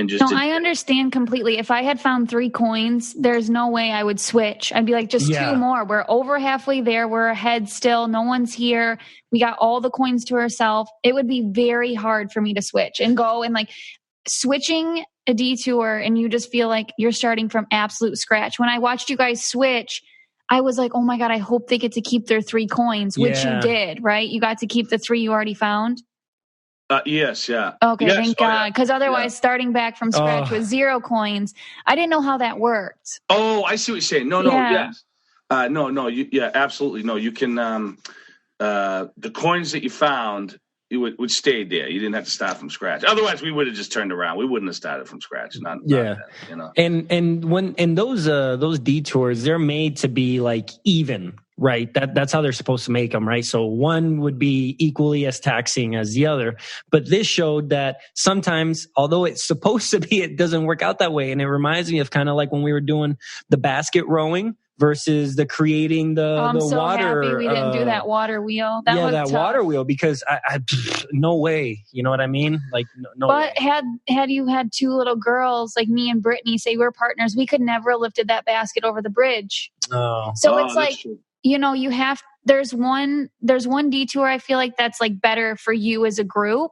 just. No, I understand completely. If I had found 3 coins, there's no way I would switch. I'd be like, just 2 more. We're over halfway there. We're ahead still. No one's here. We got all the coins to ourselves. It would be very hard for me to switch and go and like switching a detour, and you just feel like you're starting from absolute scratch. When I watched you guys switch, I was like, oh my God, I hope they get to keep their 3 coins, which you did, right? You got to keep the 3 you already found? Yes, yeah. Okay, yes, thank God. Because otherwise, starting back from scratch with 0 coins, I didn't know how that worked. Oh, I see what you're saying. No, yes. Absolutely. No, you can, the coins that you found, it would stay there. You didn't have to start from scratch. Otherwise, we would have just turned around. We wouldn't have started from scratch. And those detours, they're made to be like even, right? That's how they're supposed to make them, right? So one would be equally as taxing as the other. But this showed that sometimes, although it's supposed to be, it doesn't work out that way. And it reminds me of kind of like when we were doing the basket rowing versus the creating the I'm the so water. Happy we didn't do that water wheel. That tough. Water wheel, because I no way. You know what I mean? Like no way. But had you had 2 little girls like me and Brittany, say we're partners, we could never have lifted that basket over the bridge. Oh. So it's like true. You have. There's one detour I feel like that's like better for you as a group.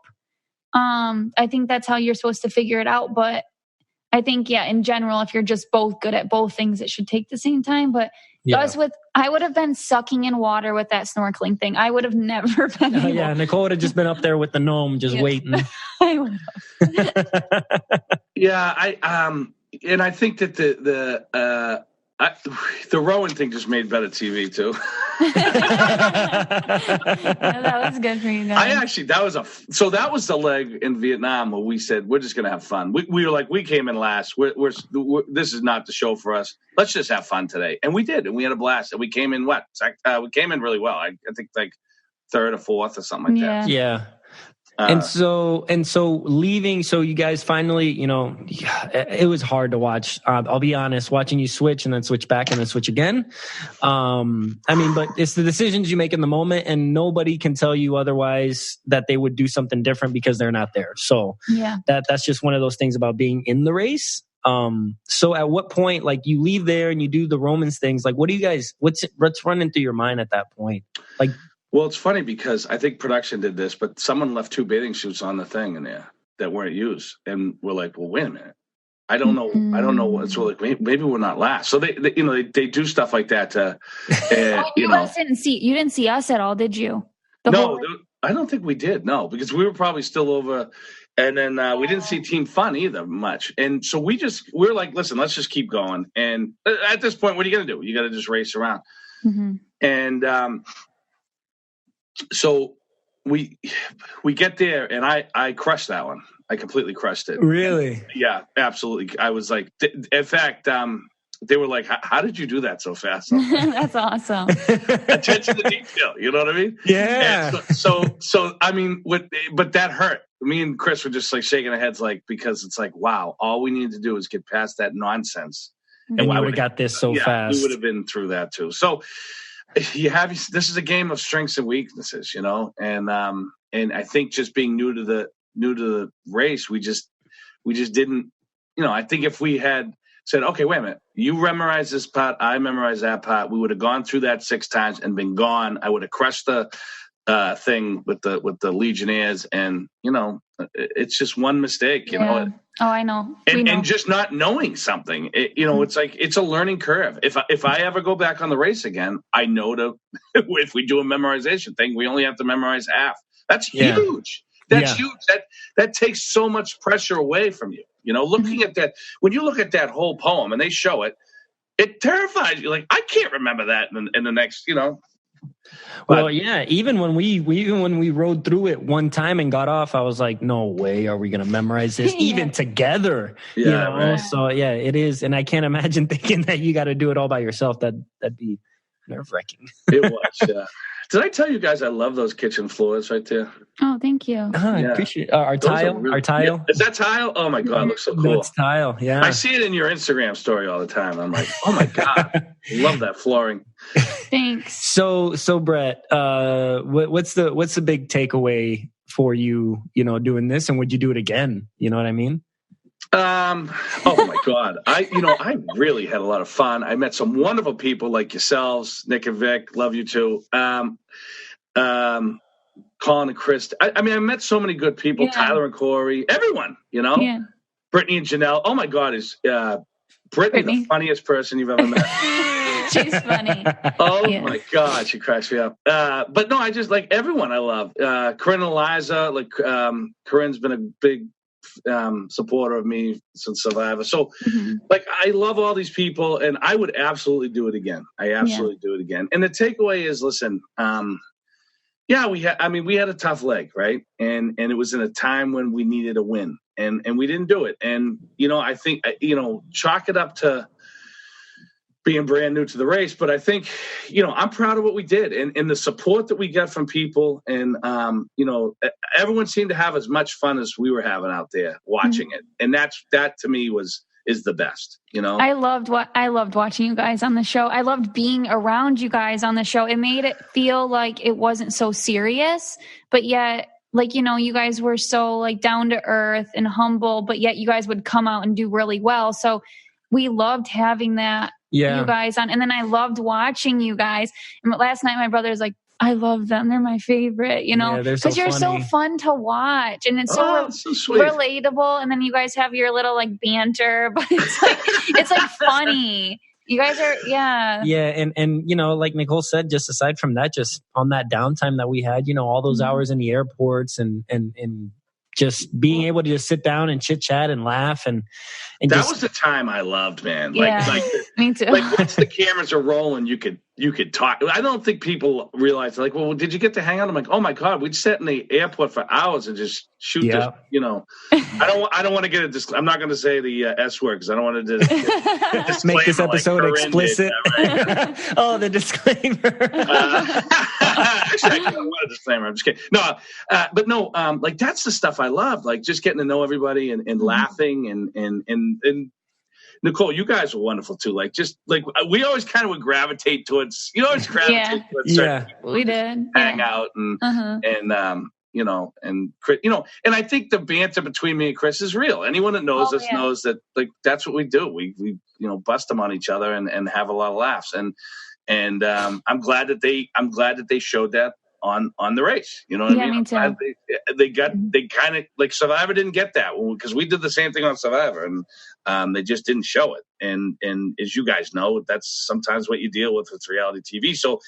I think that's how you're supposed to figure it out, but. I think, in general, if you're just both good at both things, it should take the same time. But I would have been sucking in water with that snorkeling thing. I would have never been able. Nicole would have just been up there with the gnome, just waiting. I would have. And I think that the rowing thing just made better TV too. That was good for you guys. That was the leg in Vietnam where we said we're just gonna have fun. We were like, we came in last. We're this is not the show for us. Let's just have fun today, and we did, and we had a blast. And we came in we came in really well. I think like 3rd or 4th or something like that. Yeah. And so leaving, so you guys finally, it was hard to watch. I'll be honest, watching you switch and then switch back and then switch again. But it's the decisions you make in the moment, and nobody can tell you otherwise that they would do something different because they're not there. So that's just one of those things about being in the race. So at what point, like, you leave there and you do the Romance things, like, what do you guys, what's running through your mind at that point? Like, well, it's funny because I think production did this, but someone left 2 bathing suits on the thing in there that weren't used. And we're like, well, wait a minute. I don't know. I don't know what's really, maybe we're not last. So they do stuff like that to, you guys didn't see us at all, did you? I don't think we did. No, because we were probably still over. And then we didn't see Team Fun either much. And so we're like, listen, let's just keep going. And at this point, what are you going to do? You got to just race around. Mm-hmm. And so we get there, and I crushed that one. I completely crushed it. Really? Yeah, absolutely. I was like, in fact, they were like, how did you do that so fast? That's awesome. Attention to detail. You know what I mean? Yeah. So I mean, but that hurt. Me and Chris were just like shaking our heads, like, because it's like, wow, all we needed to do is get past that nonsense. And we would have got this so fast. We would have been through that too. So this is a game of strengths and weaknesses, and I think just being new to the race, we just didn't, I think if we had said, okay, wait a minute, you memorize this part, I memorize that part, we would have gone through that 6 times and been gone. I would have crushed the thing with the Legionnaires, and it's just one mistake, Oh, I know. And just not knowing something, it's like, it's a learning curve. If I ever go back on the race again, I know if we do a memorization thing, we only have to memorize half. That's huge. That's huge. That takes so much pressure away from you. Looking at that, when you look at that whole poem and they show it, it terrifies you. Like, I can't remember that in the next, Well, yeah. Even when we rode through it one time and got off, I was like, "No way, are we going to memorize this even together?" Right. So yeah, it is, and I can't imagine thinking that you got to do it all by yourself. That'd be nerve-wracking. It was. Yeah. Did I tell you guys I love those kitchen floors right there? Oh, thank you. I appreciate our tile. Our tile. Yeah. Is that tile? Oh my God, it looks so cool. That's tile. Yeah, I see it in your Instagram story all the time. I'm like, oh my God, love that flooring. Thanks. So Bret, what's the big takeaway for you? Doing this, and would you do it again? You know what I mean? Oh my God. I really had a lot of fun. I met some wonderful people like yourselves, Nick and Vic, love you too. Colin and Chris. I met so many good people, Tyler and Corey, everyone, Brittany and Janelle. Oh my God, is Brittany the funniest person you've ever met? She's funny. Oh my God, she cracks me up. But no, I just like everyone I love. Corinne and Eliza, like Corinne's been a big supporter of me since Survivor. So like, I love all these people, and I would absolutely do it again. Do it again. And the takeaway is, listen, we had a tough leg, right? And it was in a time when we needed a win, and we didn't do it. And, I think, chalk it up to being brand new to the race. But I think, I'm proud of what we did, and the support that we got from people. And, everyone seemed to have as much fun as we were having out there watching it. And that to me is the best, I loved watching you guys on the show. I loved being around you guys on the show. It made it feel like it wasn't so serious, but yet, like, you guys were so like down to earth and humble, but yet you guys would come out and do really well. So we loved having that. You guys on, and then I loved watching you guys. And last night my brother's like, I love them, they're my favorite, because you're so fun to watch, and it's so relatable. And then you guys have your little like banter, but it's like funny. You guys are and like Nicole said, just aside from that, just on that downtime that we had, all those hours in the airports and just being able to just sit down and chit chat and laugh and that was the time I loved, man. Me too. Like once the cameras are rolling, you could you could talk. I don't think people realize, like, well, did you get to hang out? I'm like, oh my God, we'd sit in the airport for hours and just shoot this, you know. I don't want to get I'm not going to say the S word because I don't want to just make this episode explicit. Right? Oh, the disclaimer. Actually, I don't want a disclaimer. I'm just kidding. No, but no, like that's the stuff I love. Like just getting to know everybody and laughing and Nicole, you guys were wonderful too. Like, just like we always kind of would gravitate towards, towards certain people we did hang out and you know, and Chris, you know, and I think the banter between me and Chris is real. Anyone that knows us knows that like that's what we do. We you know bust them on each other and have a lot of laughs. And I'm glad that they showed that on the race. You know what I mean? Me too. They kind of like Survivor didn't get that because we did the same thing on Survivor and they just didn't show it. And as you guys know, that's sometimes what you deal with reality TV. So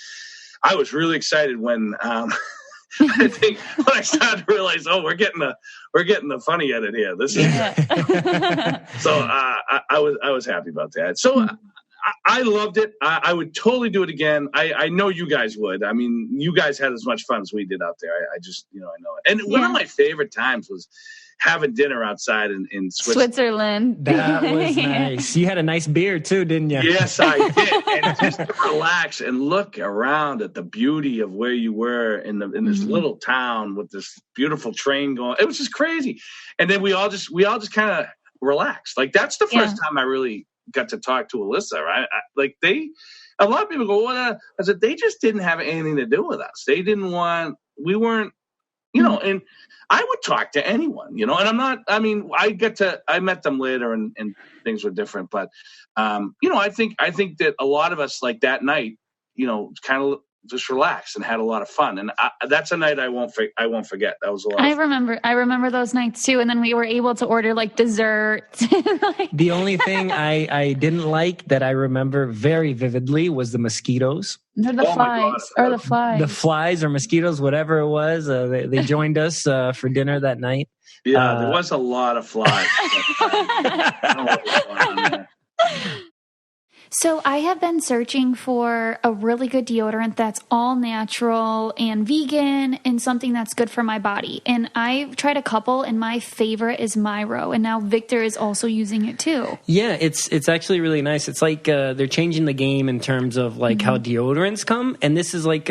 I was really excited when I think when I started to realize, we're getting the funny edit here. This is so I was happy about that. So I loved it. I would totally do it again. I know you guys would. I mean, you guys had as much fun as we did out there. I just, I know it. And one of my favorite times was having dinner outside in Switzerland. That was nice. You had a nice beer too, didn't you? Yes, I did. And just to relax and look around at the beauty of where you were in this little town with this beautiful train going. It was just crazy. And then we all just kind of relaxed. Like that's the first time I really got to talk to Alyssa, right? A lot of people go, well, I said, they just didn't have anything to do with us. We weren't, and I would talk to anyone, and I met them later and things were different, but, I think that a lot of us like that night, kind of just relaxed and had a lot of fun. And that's a night I won't forget. That was a lot of fun. I remember those nights too. And then we were able to order like dessert. The only thing I didn't like that I remember very vividly was the mosquitoes. They're the flies. Or the flies. The flies or mosquitoes, whatever it was. They joined us for dinner that night. Yeah, there was a lot of flies. I don't know what was going on there. So I have been searching for a really good deodorant that's all natural and vegan and something that's good for my body. And I've tried a couple, and my favorite is Myro. And now Victor is also using it too. Yeah, it's actually really nice. It's like they're changing the game in terms of like how deodorants come. And this is like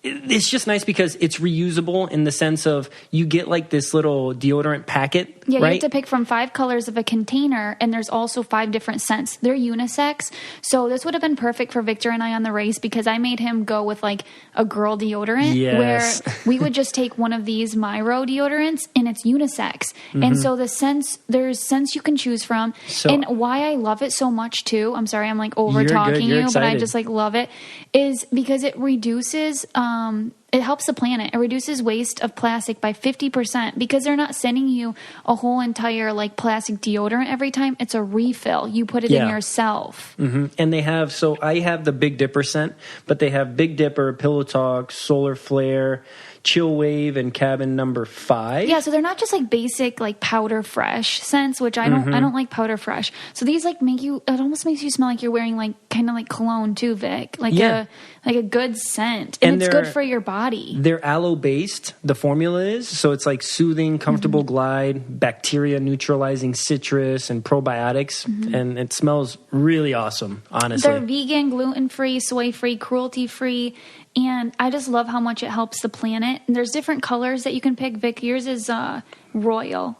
it's just nice because it's reusable in the sense of you get like this little deodorant packet. Yeah, right? You have to pick from 5 colors of a container, and there's also 5 different scents. They're unisex. So this would have been perfect for Victor and I on the race because I made him go with like a girl deodorant where we would just take one of these Myro deodorants and it's unisex. And so there's scents you can choose from. And why I love it so much too, I'm sorry, I'm like over talking you, but I just like love it, is because it reduces it helps the planet. It reduces waste of plastic by 50% because they're not sending you a whole entire like plastic deodorant every time. It's a refill. You put it in yourself. And they have, so I have the Big Dipper scent, but they have Big Dipper, Pillow Talk, Solar Flare, Chill Wave, and Cabin Number 5. Yeah, so they're not just like basic like powder fresh scents, which I don't like powder fresh. So these like it almost makes you smell like you're wearing like kind of like cologne too, Vic. Like a good scent. And it's good for your body. They're aloe based, the formula is. So it's like soothing, comfortable glide, bacteria neutralizing citrus and probiotics. And it smells really awesome, honestly. They're vegan, gluten-free, soy-free, cruelty-free. And I just love how much it helps the planet. And there's different colors that you can pick. Vic, yours is royal.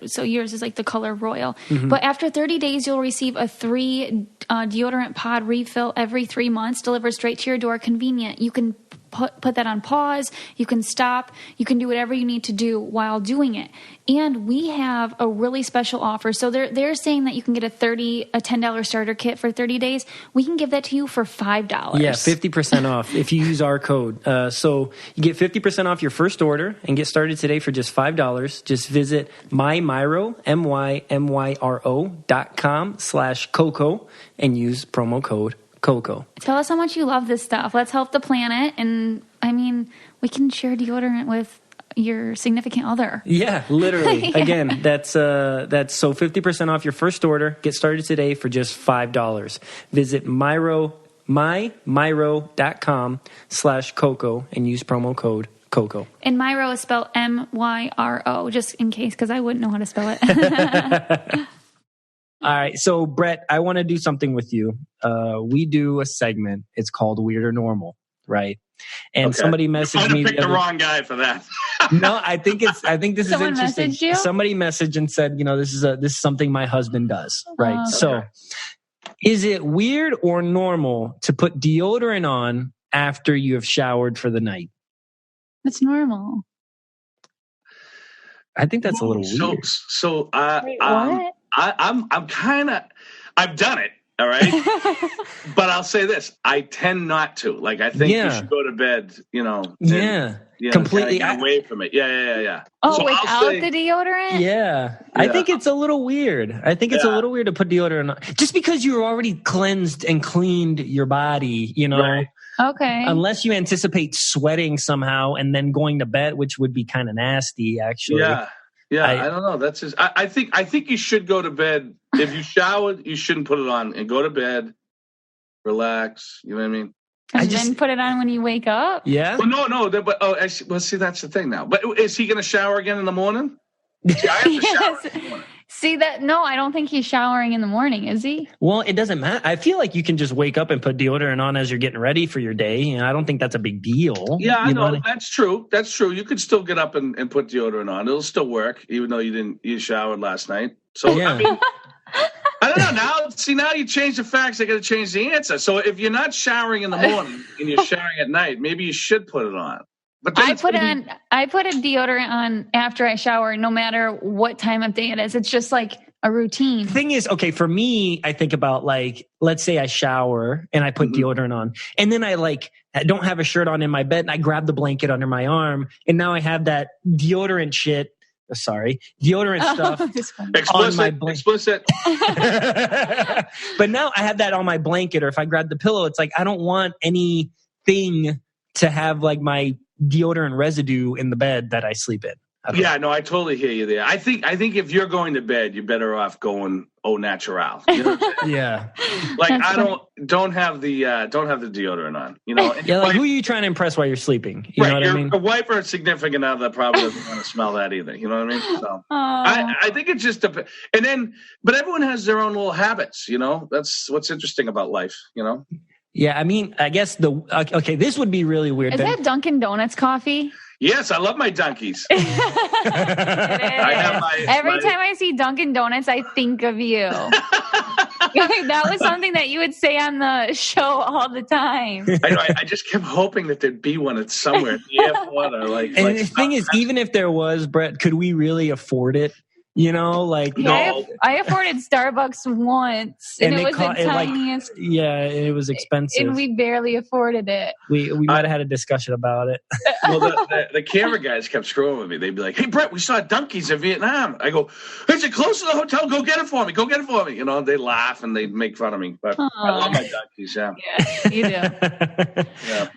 So yours is like the color royal. But after 30 days, you'll receive a 3 deodorant pod refill every 3 months, delivered straight to your door, convenient. You can put that on pause. You can stop. You can do whatever you need to do while doing it. And we have a really special offer. So they're saying that you can get a $10 starter kit for 30 days. We can give that to you for $5. Yeah, 50% off if you use our code. So you get 50% off your first order and get started today for just $5. Just visit mymyro, mymyro.com/Coco and use promo code Coco. Tell us how much you love this stuff. Let's help the planet. And I mean, we can share deodorant with your significant other. Yeah, literally. Again, that's so 50% off your first order. Get started today for just $5. Visit Myro, myro.com/Coco and use promo code Coco. And Myro is spelled MYRO, just in case, because I wouldn't know how to spell it. All right. So, Bret, I want to do something with you. We do a segment. It's called Weird or Normal, right? And somebody messaged me. I picked the wrong guy for that. No, I think this is Someone interesting. messaged you? Somebody messaged and said, this is something my husband does, right? Okay. So, is it weird or normal to put deodorant on after you have showered for the night? That's normal. I think that's a little weird. Wait, what? I'm kind of, I've done it. All right. But I'll say this. I tend not to. Like, I think you should go to bed, completely get away from it. Yeah. Oh, so without the deodorant? Yeah. I think it's a little weird. I think it's a little weird to put deodorant on. Just because you're already cleansed and cleaned your body, Right. Okay. Unless you anticipate sweating somehow and then going to bed, which would be kind of nasty, actually. Yeah. I don't know. That's just. I think you should go to bed. If you showered, you shouldn't put it on and go to bed. Relax. You know what I mean? And then put it on when you wake up? Yeah. Well, no. But see, that's the thing now. But is he going to shower again in the morning? See, I have to shower in the morning. See that? No, I don't think he's showering in the morning, is he? Well, it doesn't matter. I feel like you can just wake up and put deodorant on as you're getting ready for your day. And I don't think that's a big deal. Yeah, I know. That's true. That's true. You could still get up and put deodorant on. It'll still work, even though you showered last night. So, I mean, I don't know. Now you change the facts. I got to change the answer. So if you're not showering in the morning and you're showering at night, maybe you should put it on. But I put a deodorant on after I shower, no matter what time of day it is. It's just like a routine. The thing is, okay, for me, I think about let's say I shower and I put deodorant on, and then I don't have a shirt on in my bed, and I grab the blanket under my arm, and now I have that deodorant stuff on my blanket. Explicit. But now I have that on my blanket, or if I grab the pillow, it's like I don't want anything to have my deodorant residue in the bed that I sleep in. Yeah, no, I totally hear you there. I think if you're going to bed, you're better off going au natural. You know what I'm saying? Yeah. Don't have the deodorant on. Who are you trying to impress while you're sleeping? You know what I mean? A wife or a significant other probably doesn't want to smell that either. You know what I mean? So I think it's just but everyone has their own little habits. That's what's interesting about life. Yeah, I mean, I guess this would be really weird. Is that Dunkin' Donuts coffee? Yes, I love my Dunkis. Every time I see Dunkin' Donuts, I think of you. That was something that you would say on the show all the time. I know. I just kept hoping that thered be one somewhere at the airport. And the thing is, even if there was, Bret, could we really afford it? No. I afforded Starbucks once, and it was the tiniest. It was expensive, and we barely afforded it. We might have had a discussion about it. Well, the camera guys kept screwing with me. They'd be like, "Hey, Bret, we saw Dunkis in Vietnam." I go, "Is it close to the hotel? Go get it for me. Go get it for me." They laugh and they make fun of me, but I love my Dunkis. Yeah, you do. Yeah.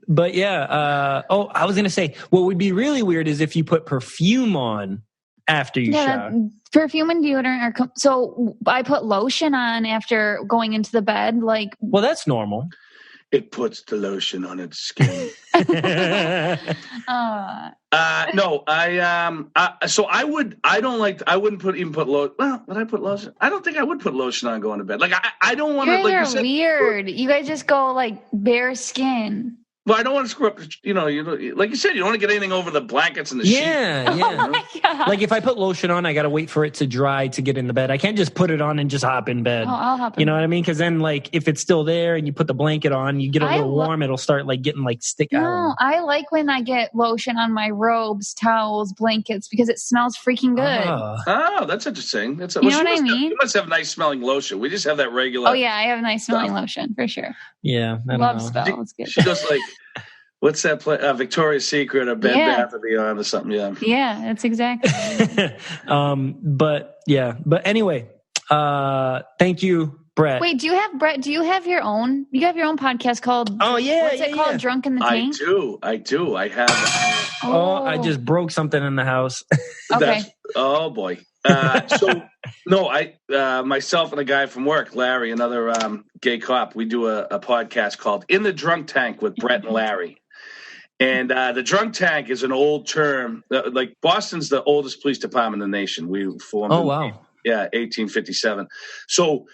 But I was gonna say, what would be really weird is if you put perfume on after you shower. Perfume and deodorant so I put lotion on after going into the bed. Well, that's normal. It puts the lotion on its skin. No, so I wouldn't put lotion. Well, would I put lotion? I don't think I would put lotion on going to bed. I don't want to. You guys are weird. You guys just go bare skin. Well, I don't want to screw up, like you said, you don't want to get anything over the blankets and the sheet. Yeah. Oh my God. If I put lotion on, I got to wait for it to dry to get in the bed. I can't just put it on and just hop in bed. Oh, I'll hop in. You know what I mean? Because then, if it's still there and you put the blanket on, you get a little warm, it'll start, getting, stick out. No, I like when I get lotion on my robes, towels, blankets, because it smells freaking good. Oh, that's interesting. You know what I mean? You must have nice smelling lotion. We just have that regular. Oh, yeah, I have nice smelling lotion, for sure. Yeah. Love smell. It's good. She goes what's that play? Victoria's Secret or Bed Bath & Beyond or something? Yeah. Yeah, that's exactly. But anyway, thank you, Bret. Wait, do you have your own? You have your own podcast called? Oh yeah, what's it called? Drunk in the Tank. I do. I have. I just broke something in the house. Okay. Oh boy. No, myself and a guy from work, Larry, another gay cop, we do a podcast called In the Drunk Tank with Bret and Larry. And the drunk tank is an old term. Like Boston's the oldest police department in the nation. We formed. Oh, wow. 1857. So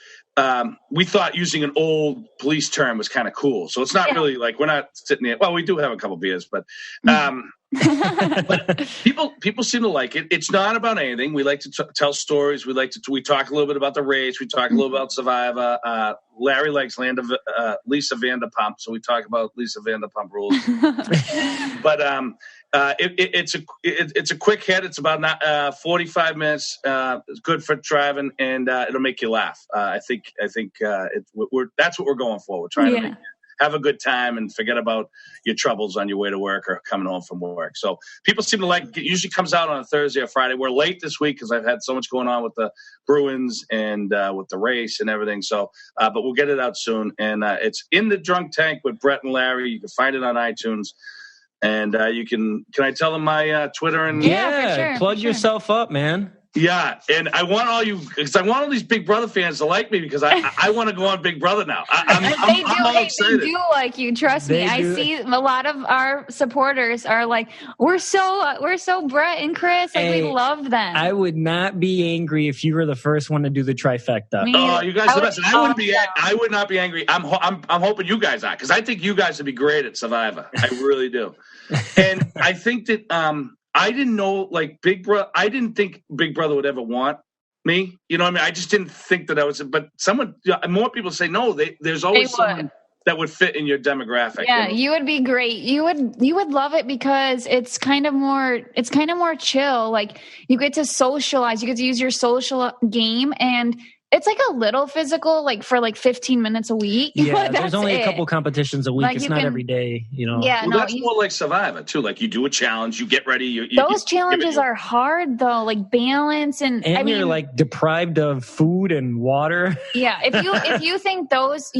we thought using an old police term was kind of cool. So it's not really like we're not sitting there. Well, we do have a couple beers, but but people seem to like it. It's not about anything. We like to tell stories. We talk a little bit about the race. We talk a little about Survivor. Larry likes Lisa Vanderpump, so we talk about Lisa Vanderpump rules. But it's a quick hit. It's about 45 minutes. It's good for driving, and it'll make you laugh. I think that's what we're going for. We're trying to have a good time and forget about your troubles on your way to work or coming home from work. So people seem to like it. Usually comes out on a Thursday or Friday. We're late this week because I've had so much going on with the Bruins and with the race and everything. So, but we'll get it out soon. And it's In the Drunk Tank with Bret and Larry. You can find it on iTunes. And can I tell them my Twitter? And for sure, plug yourself up, man. Yeah, and I want all these Big Brother fans to like me because I want to go on Big Brother now. They do like you. Trust me. I see a lot of our supporters are like, we're so Bret and Chris. Like, we love them. I would not be angry if you were the first one to do the trifecta. Oh, you guys are the best. I would not be angry. I'm hoping you guys are because I think you guys would be great at Survivor. I really do. And I think that I didn't know, like, Big Brother. I didn't think Big Brother would ever want me. You know what I mean? I just didn't think that I was. But more people say no. There's always someone that would fit in your demographic. Yeah, you would be great. You would love it because it's kind of more chill. Like, you get to socialize. You get to use your social game, and it's like a little physical, like for like 15 minutes a week. Yeah, there's only a couple competitions a week. Like, it's not every day, you know. Yeah, that's more like Survivor too. Like, you do a challenge, you get ready. Those challenges are hard though, like balance and you're like deprived of food and water. Yeah, if you think those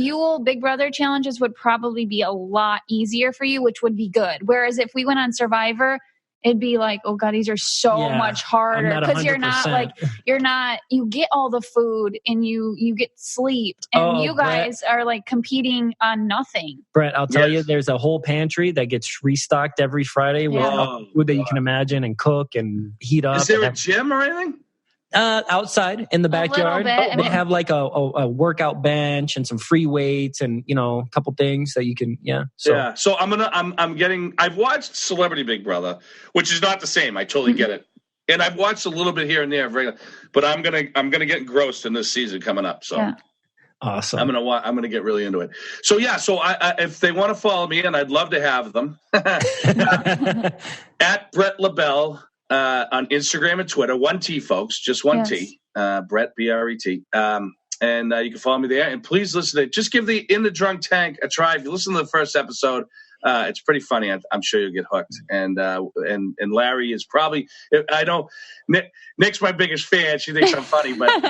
Big Brother challenges would probably be a lot easier for you, which would be good. Whereas if we went on Survivor, it'd be like, oh God, these are so much harder because you get all the food and you get sleep and you guys are like competing on nothing. Bret, I'll tell you, there's a whole pantry that gets restocked every Friday with all food that you can imagine and cook and heat up. Is there a gym or anything? Outside in the backyard, they have like a workout bench and some free weights and, you know, a couple things that you can, So, so I've watched Celebrity Big Brother, which is not the same. I totally get it. And I've watched a little bit here and there, but I'm gonna get engrossed in this season coming up. So awesome. I'm gonna get really into it. So I if they want to follow me, and I'd love to have them at Bret LaBelle. On Instagram and Twitter, 1T, folks, just 1T, Bret, B-R-E-T. And you can follow me there. And please just give the In the Drunk Tank a try. If you listen to the first episode, it's pretty funny. I'm sure you'll get hooked. And Larry is probably, I know Nick's my biggest fan. She thinks I'm funny, but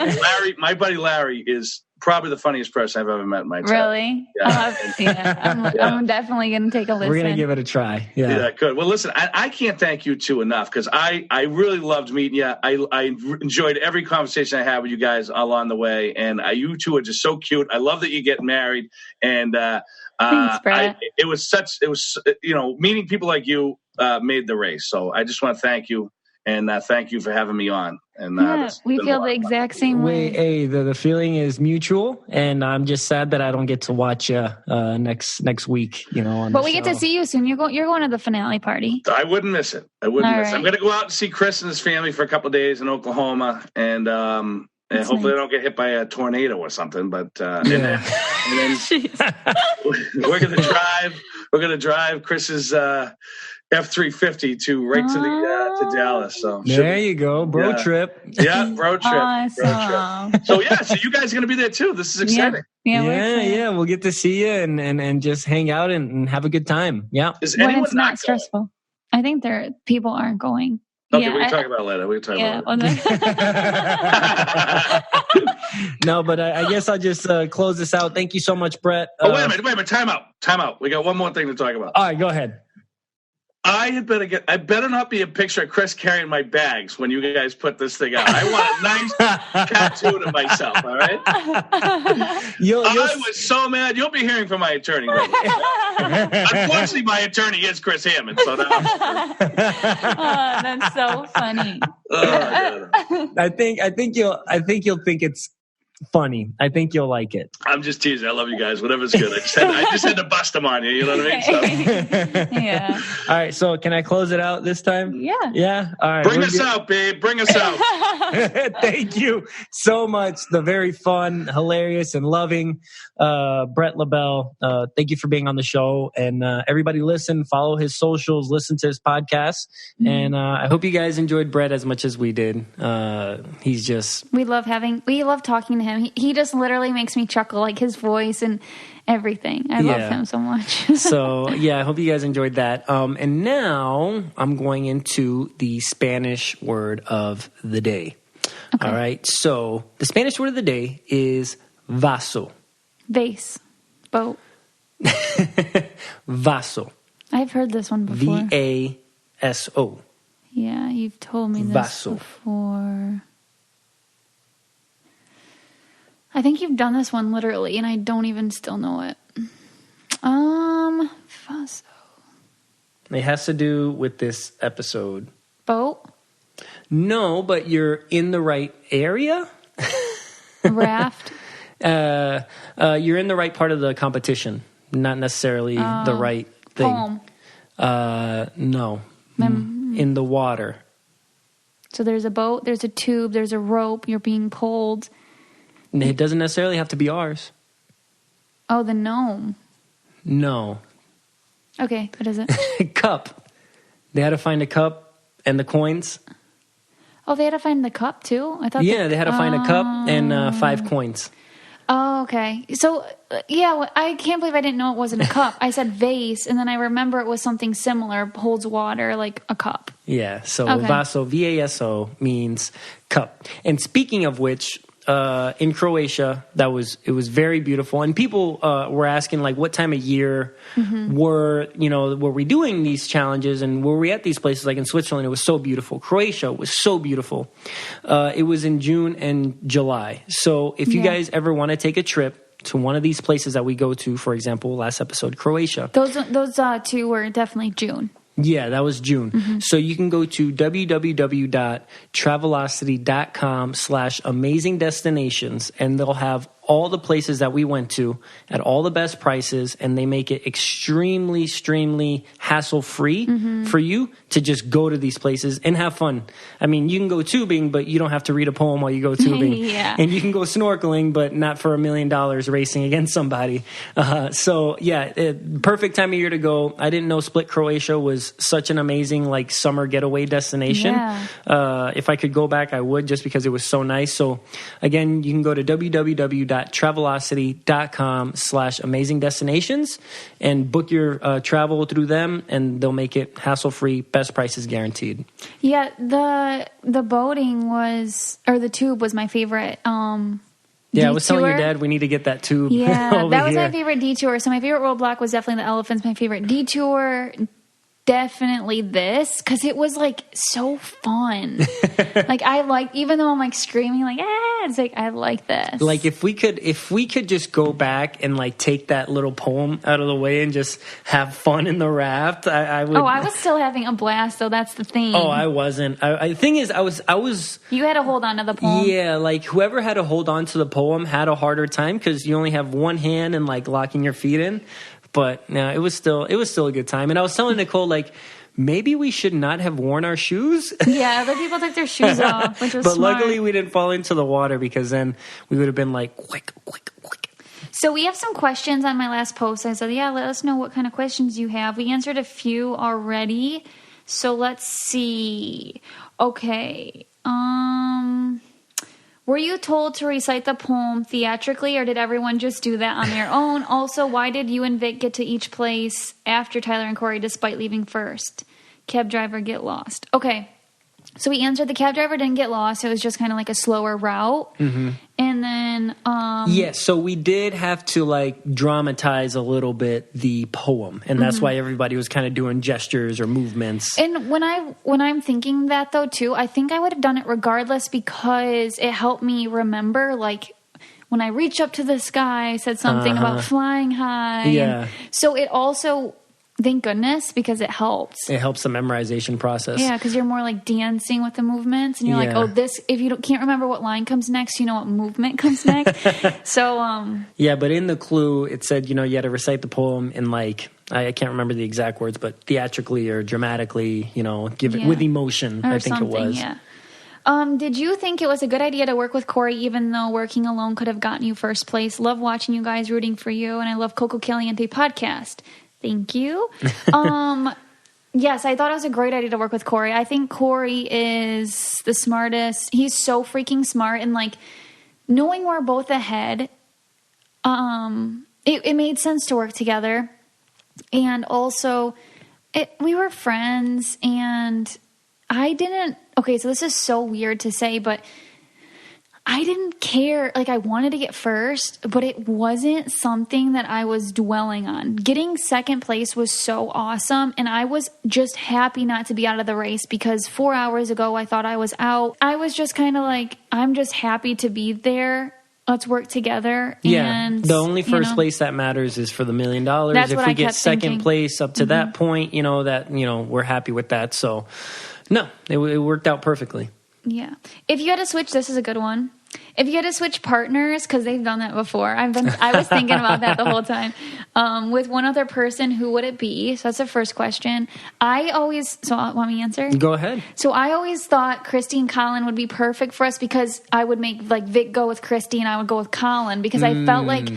my buddy Larry is probably the funniest person I've ever met in my life. Really? Yeah. I'll have to see it. I'm definitely going to take a listen. We're going to give it a try. Yeah, good. Well, listen, I can't thank you two enough because I really loved meeting you. I enjoyed every conversation I had with you guys along the way, and you two are just so cute. I love that you get married, and thanks, Bret. It was meeting people like you made the race. So I just want to thank you. And thank you for having me on. And we feel the exact same way. Hey, the feeling is mutual, and I'm just sad that I don't get to watch you next week. You know, but we get to see you soon. You're going to the finale party. I wouldn't miss it. I'm going to go out and see Chris and his family for a couple of days in Oklahoma, and hopefully I don't get hit by a tornado or something. But and then we're going to drive. We're going to drive Chris's F-350 to Dallas. So there you go, bro trip. Yeah, bro trip. Awesome. Bro trip. So you guys are going to be there too. This is exciting. Yeah. We'll get to see you and just hang out and have a good time. Yeah. When it's not stressful. I think people aren't going. Okay, we can talk about it later. We can talk about it. No, but I guess I'll just close this out. Thank you so much, Bret. Wait a minute. Time out. We got one more thing to talk about. All right, go ahead. I better not be a picture of Chris carrying my bags when you guys put this thing out. I want a nice tattoo to myself, all right? I was so mad. You'll be hearing from my attorney. Unfortunately, my attorney is Chris Hammond, so that's so funny. I think you'll think it's funny. I think you'll like it. I'm just teasing. I love you guys. Whatever's good. I just had to bust them on you. You know what I mean? So. Yeah. All right. So can I close it out this time? Yeah. Yeah. All right. Bring us out, babe. Bring us out. Thank you so much. The very fun, hilarious, and loving Bret LaBelle. Thank you for being on the show. And everybody listen, follow his socials, listen to his podcast. Mm-hmm. And I hope you guys enjoyed Bret as much as we did. He's just... We love talking to him. He just literally makes me chuckle, like his voice and everything. I love him so much. So, yeah, I hope you guys enjoyed that. And now I'm going into the Spanish word of the day. Okay. All right. So the Spanish word of the day is vaso. Vase. Boat. Vaso. I've heard this one before. V-A-S-O. Yeah, you've told me this Vaso. Before. I think you've done this one literally, and I don't even still know it. Vaso. It has to do with this episode. Boat? No, but you're in the right area. Raft? You're in the right part of the competition, not necessarily the right thing. Poem? No. In the water. So there's a boat, there's a tube, there's a rope, you're being pulled. It doesn't necessarily have to be ours. Oh, the gnome. No. Okay, what is it? Cup. They had to find a cup and the coins. Oh, they had to find the cup too? I thought. Yeah, they had to find a cup and 5 coins. Oh, okay. So, I can't believe I didn't know it wasn't a cup. I said vase, and then I remember it was something similar, holds water, like a cup. Yeah, so vaso, V-A-S-O, means cup. And speaking of which... in Croatia, it was very beautiful, and people were asking like, what time of year were we doing these challenges, and were we at these places? Like in Switzerland, it was so beautiful. Croatia was so beautiful. It was in June and July. So if you guys ever want to take a trip to one of these places that we go to, for example, last episode, Croatia. Those two were definitely June. Yeah, that was June. Mm-hmm. So you can go to www.travelocity.com/amazing-destinations, and they'll have all the places that we went to at all the best prices, and they make it extremely, extremely hassle-free for you to just go to these places and have fun. I mean, you can go tubing, but you don't have to read a poem while you go tubing. Yeah. And you can go snorkeling, but not for $1 million racing against somebody. Perfect time of year to go. I didn't know Split, Croatia was such an amazing like summer getaway destination. Yeah. If I could go back, I would, just because it was so nice. So again, you can go to www.travelocity.com/amazing-destinations and book your travel through them, and they'll make it hassle-free, best prices guaranteed. Yeah, the boating or the tube was my favorite. I was telling your dad we need to get that tube. Yeah, over that was here. my favorite detour. So my favorite roadblock was definitely the elephants. My favorite detour, definitely this, because it was like so fun. Like even though I'm like screaming like it's like I like this. Like if we could just go back and like take that little poem out of the way and just have fun in the raft, I would. Oh, I was still having a blast though. That's the thing. Oh, I wasn't. The thing is, I was. You had to hold on to the poem. Yeah, like whoever had to hold on to the poem had a harder time because you only have one hand and like locking your feet in. But no, it was still a good time. And I was telling Nicole, like, maybe we should not have worn our shoes. Yeah, other people took their shoes off, which was but smart. Luckily we didn't fall into the water, because then we would have been like, quick. So we have some questions on my last post. I said, let us know what kind of questions you have. We answered a few already. So let's see. Okay. Were you told to recite the poem theatrically, or did everyone just do that on their own? Also, why did you and Vic get to each place after Tyler and Corey despite leaving first? Cab driver get lost. Okay. So we answered. The cab driver didn't get lost. It was just kind of like a slower route. Mm-hmm. And then... so we did have to like dramatize a little bit the poem. And that's why everybody was kind of doing gestures or movements. And when I'm thinking that though too, I think I would have done it regardless because it helped me remember like when I reached up to the sky, I said something about flying high. Yeah. So it also... Thank goodness, because it helps. It helps the memorization process. Yeah, because you're more like dancing with the movements, and you're like, oh, this. If you can't remember what line comes next, you know what movement comes next. So, yeah, but in the clue, it said you had to recite the poem in like I can't remember the exact words, but theatrically or dramatically, give it with emotion. Or I think something, it was. Yeah. Did you think it was a good idea to work with Corey, even though working alone could have gotten you first place? Love watching you guys, rooting for you, and I love Coco Caliente podcast. Thank you. Yes, I thought it was a great idea to work with Corey. I think Corey is the smartest. He's so freaking smart. And, like, knowing we're both ahead, it made sense to work together. And also, we were friends, and I didn't... Okay, so this is so weird to say, but... I didn't care. Like, I wanted to get first, but it wasn't something that I was dwelling on. Getting second place was so awesome, and I was just happy not to be out of the race because 4 hours ago I thought I was out. I was just kind of like, I'm just happy to be there. Let's work together. Yeah, and, the only first place that matters is for the $1 million. That's if what we I get kept second thinking. place up to that point, we're happy with that. So, no, it worked out perfectly. Yeah. If you had to switch, this is a good one. If you had to switch partners, because they've done that before. I was thinking about that the whole time. With one other person, who would it be? So that's the first question. Want me to answer? Go ahead. So I always thought Christy and Colin would be perfect for us because I would make like Vic go with Christy and I would go with Colin because I felt like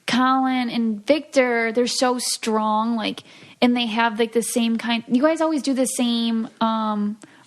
Colin and Victor, they're so strong, like, and they have like the same kind. You guys always do the same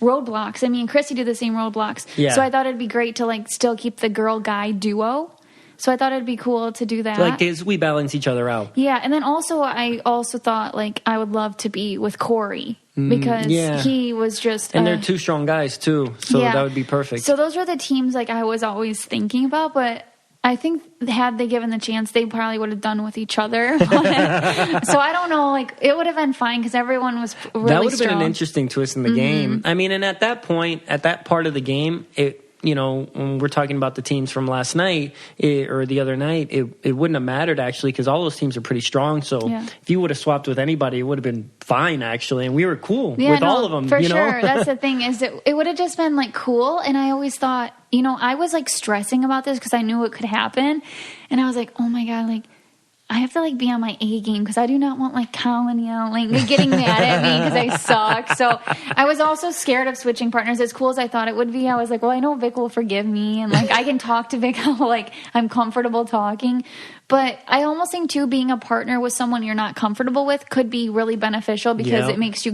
roadblocks. I mean, Christy did the same roadblocks. Yeah. So I thought it'd be great to like still keep the girl-guy duo. So I thought it'd be cool to do that. Like, we balance each other out. Yeah, and then I also thought like I would love to be with Corey because he was just... And they're two strong guys too, so that would be perfect. So those were the teams like I was always thinking about, but I think had they given the chance, they probably would have done with each other. So I don't know, like it would have been fine because everyone was really strong. That would have been an interesting twist in the game. I mean, and at that point, at that part of the game, when we're talking about the teams from last night or the other night, it wouldn't have mattered actually because all those teams are pretty strong. So if you would have swapped with anybody, it would have been fine actually, and we were cool with all of them. For sure, that's the thing is that it would have just been like cool. And I always thought, I was like stressing about this because I knew it could happen, and I was like, oh my god, like. I have to like be on my A game because I do not want like Colin yelling, like getting mad at me because I suck. So I was also scared of switching partners. As cool as I thought it would be, I was like, well, I know Vic will forgive me, and like I can talk to Vic how like I'm comfortable talking. But I almost think too, being a partner with someone you're not comfortable with could be really beneficial because it makes you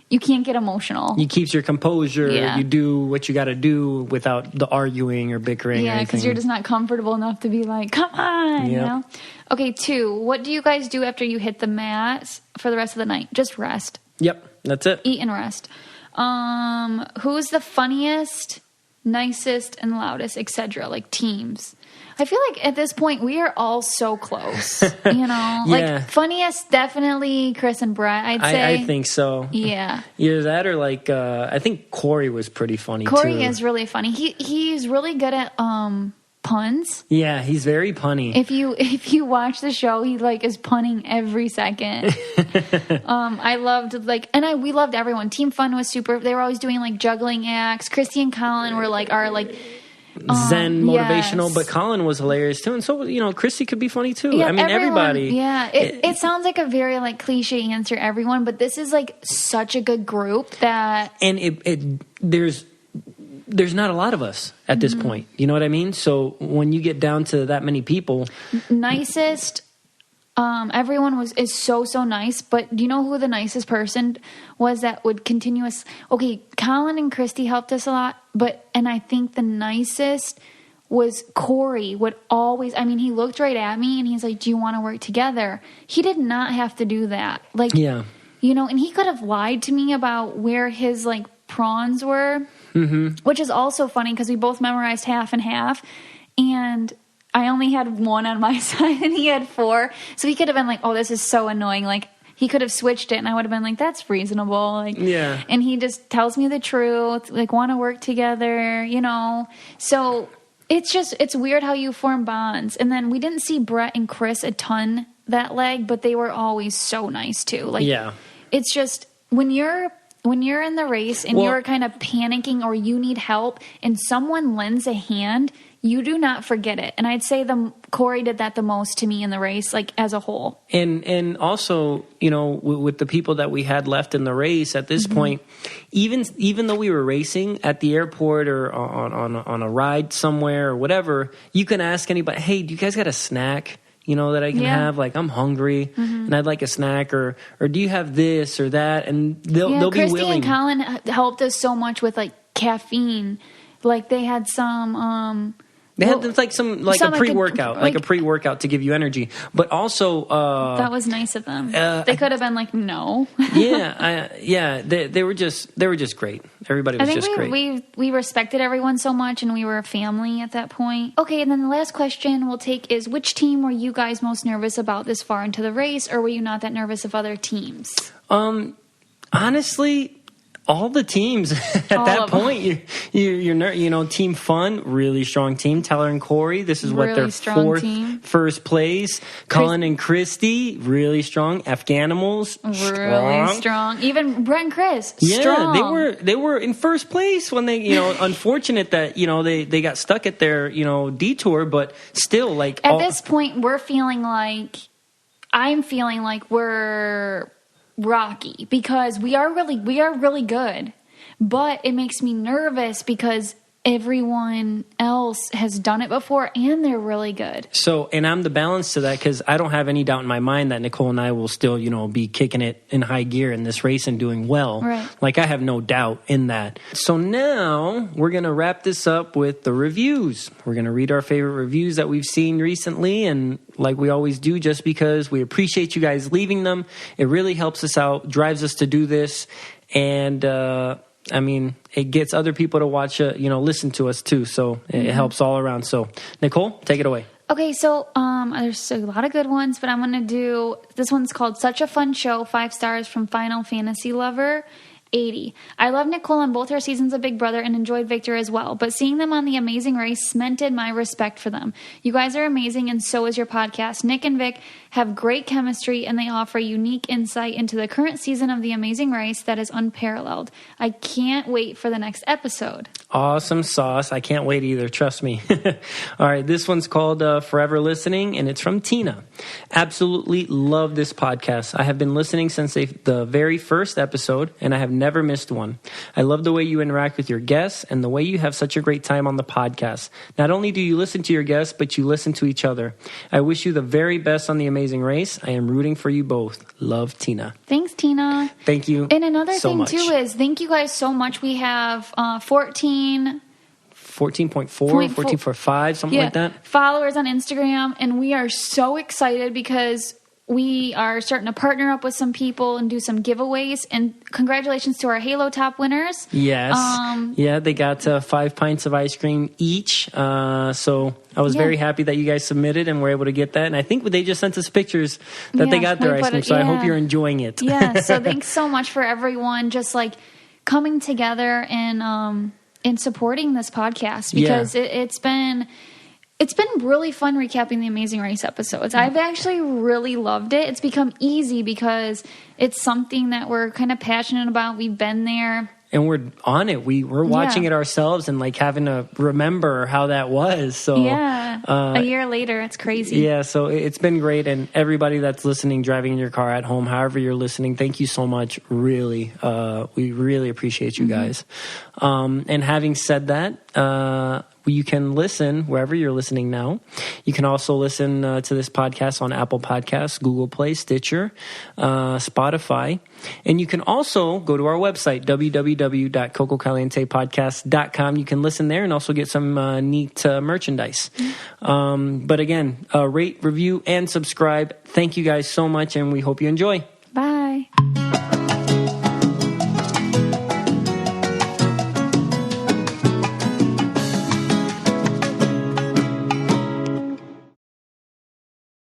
you can't get emotional. You keeps your composure. Yeah. You do what you got to do without the arguing or bickering. Yeah, because you're just not comfortable enough to be like, come on, you know? Okay, 2. What do you guys do after you hit the mat for the rest of the night? Just rest. Yep, that's it. Eat and rest. Who's the funniest, nicest, and loudest, etc.? Like teams. I feel like at this point we are all so close. Like funniest, definitely Chris and Bret. I'd say. I think so. Yeah. Either that or like I think Corey was pretty funny. Corey too. is really funny. He's really good at puns. Yeah, he's very punny. If you watch the show, he like is punning every second. I loved we loved everyone. Team Fun was super. They were always doing like juggling acts. Christy and Colin were like Zen motivational, but Colin was hilarious too, and so Christy could be funny too. Yeah, I mean, everybody. Yeah, it sounds like a very like cliche answer, everyone, but this is like such a good group that, and there's not a lot of us at this point. You know what I mean? So when you get down to that many people, nicest. Everyone is so nice, but do you know who the nicest person was that would okay, Colin and Christy helped us a lot, and I think the nicest was Corey would always, he looked right at me and he's like, do you want to work together? He did not have to do that. Like, and he could have lied to me about where his like prawns were, which is also funny because we both memorized half and half. And I only had one on my side and he had 4. So he could have been like, oh, this is so annoying. Like, he could have switched it and I would have been like, that's reasonable. Like, yeah. And he just tells me the truth, like, want to work together, you know. So it's weird how you form bonds. And then we didn't see Bret and Chris a ton that leg, but they were always so nice too. Like, yeah. It's just when you're in the race and you're kind of panicking or you need help and someone lends a hand, you do not forget it. And I'd say Corey did that the most to me in the race, like as a whole. And also, you know, with the people that we had left in the race at this point, even though we were racing at the airport or on a ride somewhere or whatever, you can ask anybody, hey, do you guys got a snack? You know, that I can have, like, I'm hungry and I'd like a snack, or do you have this or that? And they'll be willing. Christy and Colin helped us so much with, like, caffeine. Like, they had some, they had a pre-workout, like a pre-workout to give you energy. But also, that was nice of them. They could have been like, no. They were just great. Everybody was just great. We respected everyone so much, and we were a family at that point. Okay, and then the last question we'll take is, which team were you guys most nervous about this far into the race, or were you not that nervous of other teams? Honestly, all the teams at that point, you're Team Fun, really strong team. Tyler and Corey, this is really what their first place. Colin and Christy, really strong. Afghanimals, really strong. Even Brent and Chris, strong. They were in first place when they, unfortunate that they got stuck at their detour, but still, like at this point, I'm feeling like we're rocky because we are really good, but it makes me nervous because everyone else has done it before and they're really good. So, and I'm the balance to that because I don't have any doubt in my mind that Nicole and I will still, be kicking it in high gear in this race and doing well. Right. Like, I have no doubt in that. So now we're going to wrap this up with the reviews. We're going to read our favorite reviews that we've seen recently, and like we always do, just because we appreciate you guys leaving them. It really helps us out, drives us to do this, and it gets other people to watch, listen to us too. So it helps all around. So Nicole, take it away. Okay, so there's a lot of good ones, but I'm going to do, this one's called Such a Fun Show, 5 stars from Final Fantasy Lover 80. I love Nicole on both her seasons of Big Brother and enjoyed Victor as well, but seeing them on The Amazing Race cemented my respect for them. You guys are amazing, and so is your podcast. Nick and Vic have great chemistry, and they offer unique insight into the current season of The Amazing Race that is unparalleled. I can't wait for the next episode. Awesome sauce. I can't wait either. Trust me. All right. This one's called Forever Listening, and it's from Tina. Absolutely love this podcast. I have been listening since the very first episode, and I have never missed one. I love the way you interact with your guests and the way you have such a great time on the podcast. Not only do you listen to your guests, but you listen to each other. I wish you the very best on The Amazing Race. I am rooting for you both. Love, Tina. Thanks, Tina. Thank you. And another so thing, much. Too, is thank you guys so much. We have 14.4, 14.5, something like that. Followers on Instagram. And we are so excited because we are starting to partner up with some people and do some giveaways. And congratulations to our Halo Top winners. Yes. They got 5 pints of ice cream each. So I was very happy that you guys submitted and were able to get that. And I think they just sent us pictures that they got their ice cream. So I hope you're enjoying it. Yeah. So thanks so much for everyone just like coming together and supporting this podcast, because it's been really fun recapping the Amazing Race episodes. I've actually really loved it. It's become easy because it's something that we're kind of passionate about. We've been there. And we're on it. We're watching it ourselves and like having to remember how that was. So a year later, it's crazy. Yeah, so it's been great. And everybody that's listening, driving in your car, at home, however you're listening, thank you so much. Really, we really appreciate you guys. And having said that, you can listen wherever you're listening now. You can also listen to this podcast on Apple Podcasts, Google Play, Stitcher, Spotify. And you can also go to our website, www.cococalientepodcast.com. You can listen there and also get some neat merchandise. But again, rate, review, and subscribe. Thank you guys so much, and we hope you enjoy.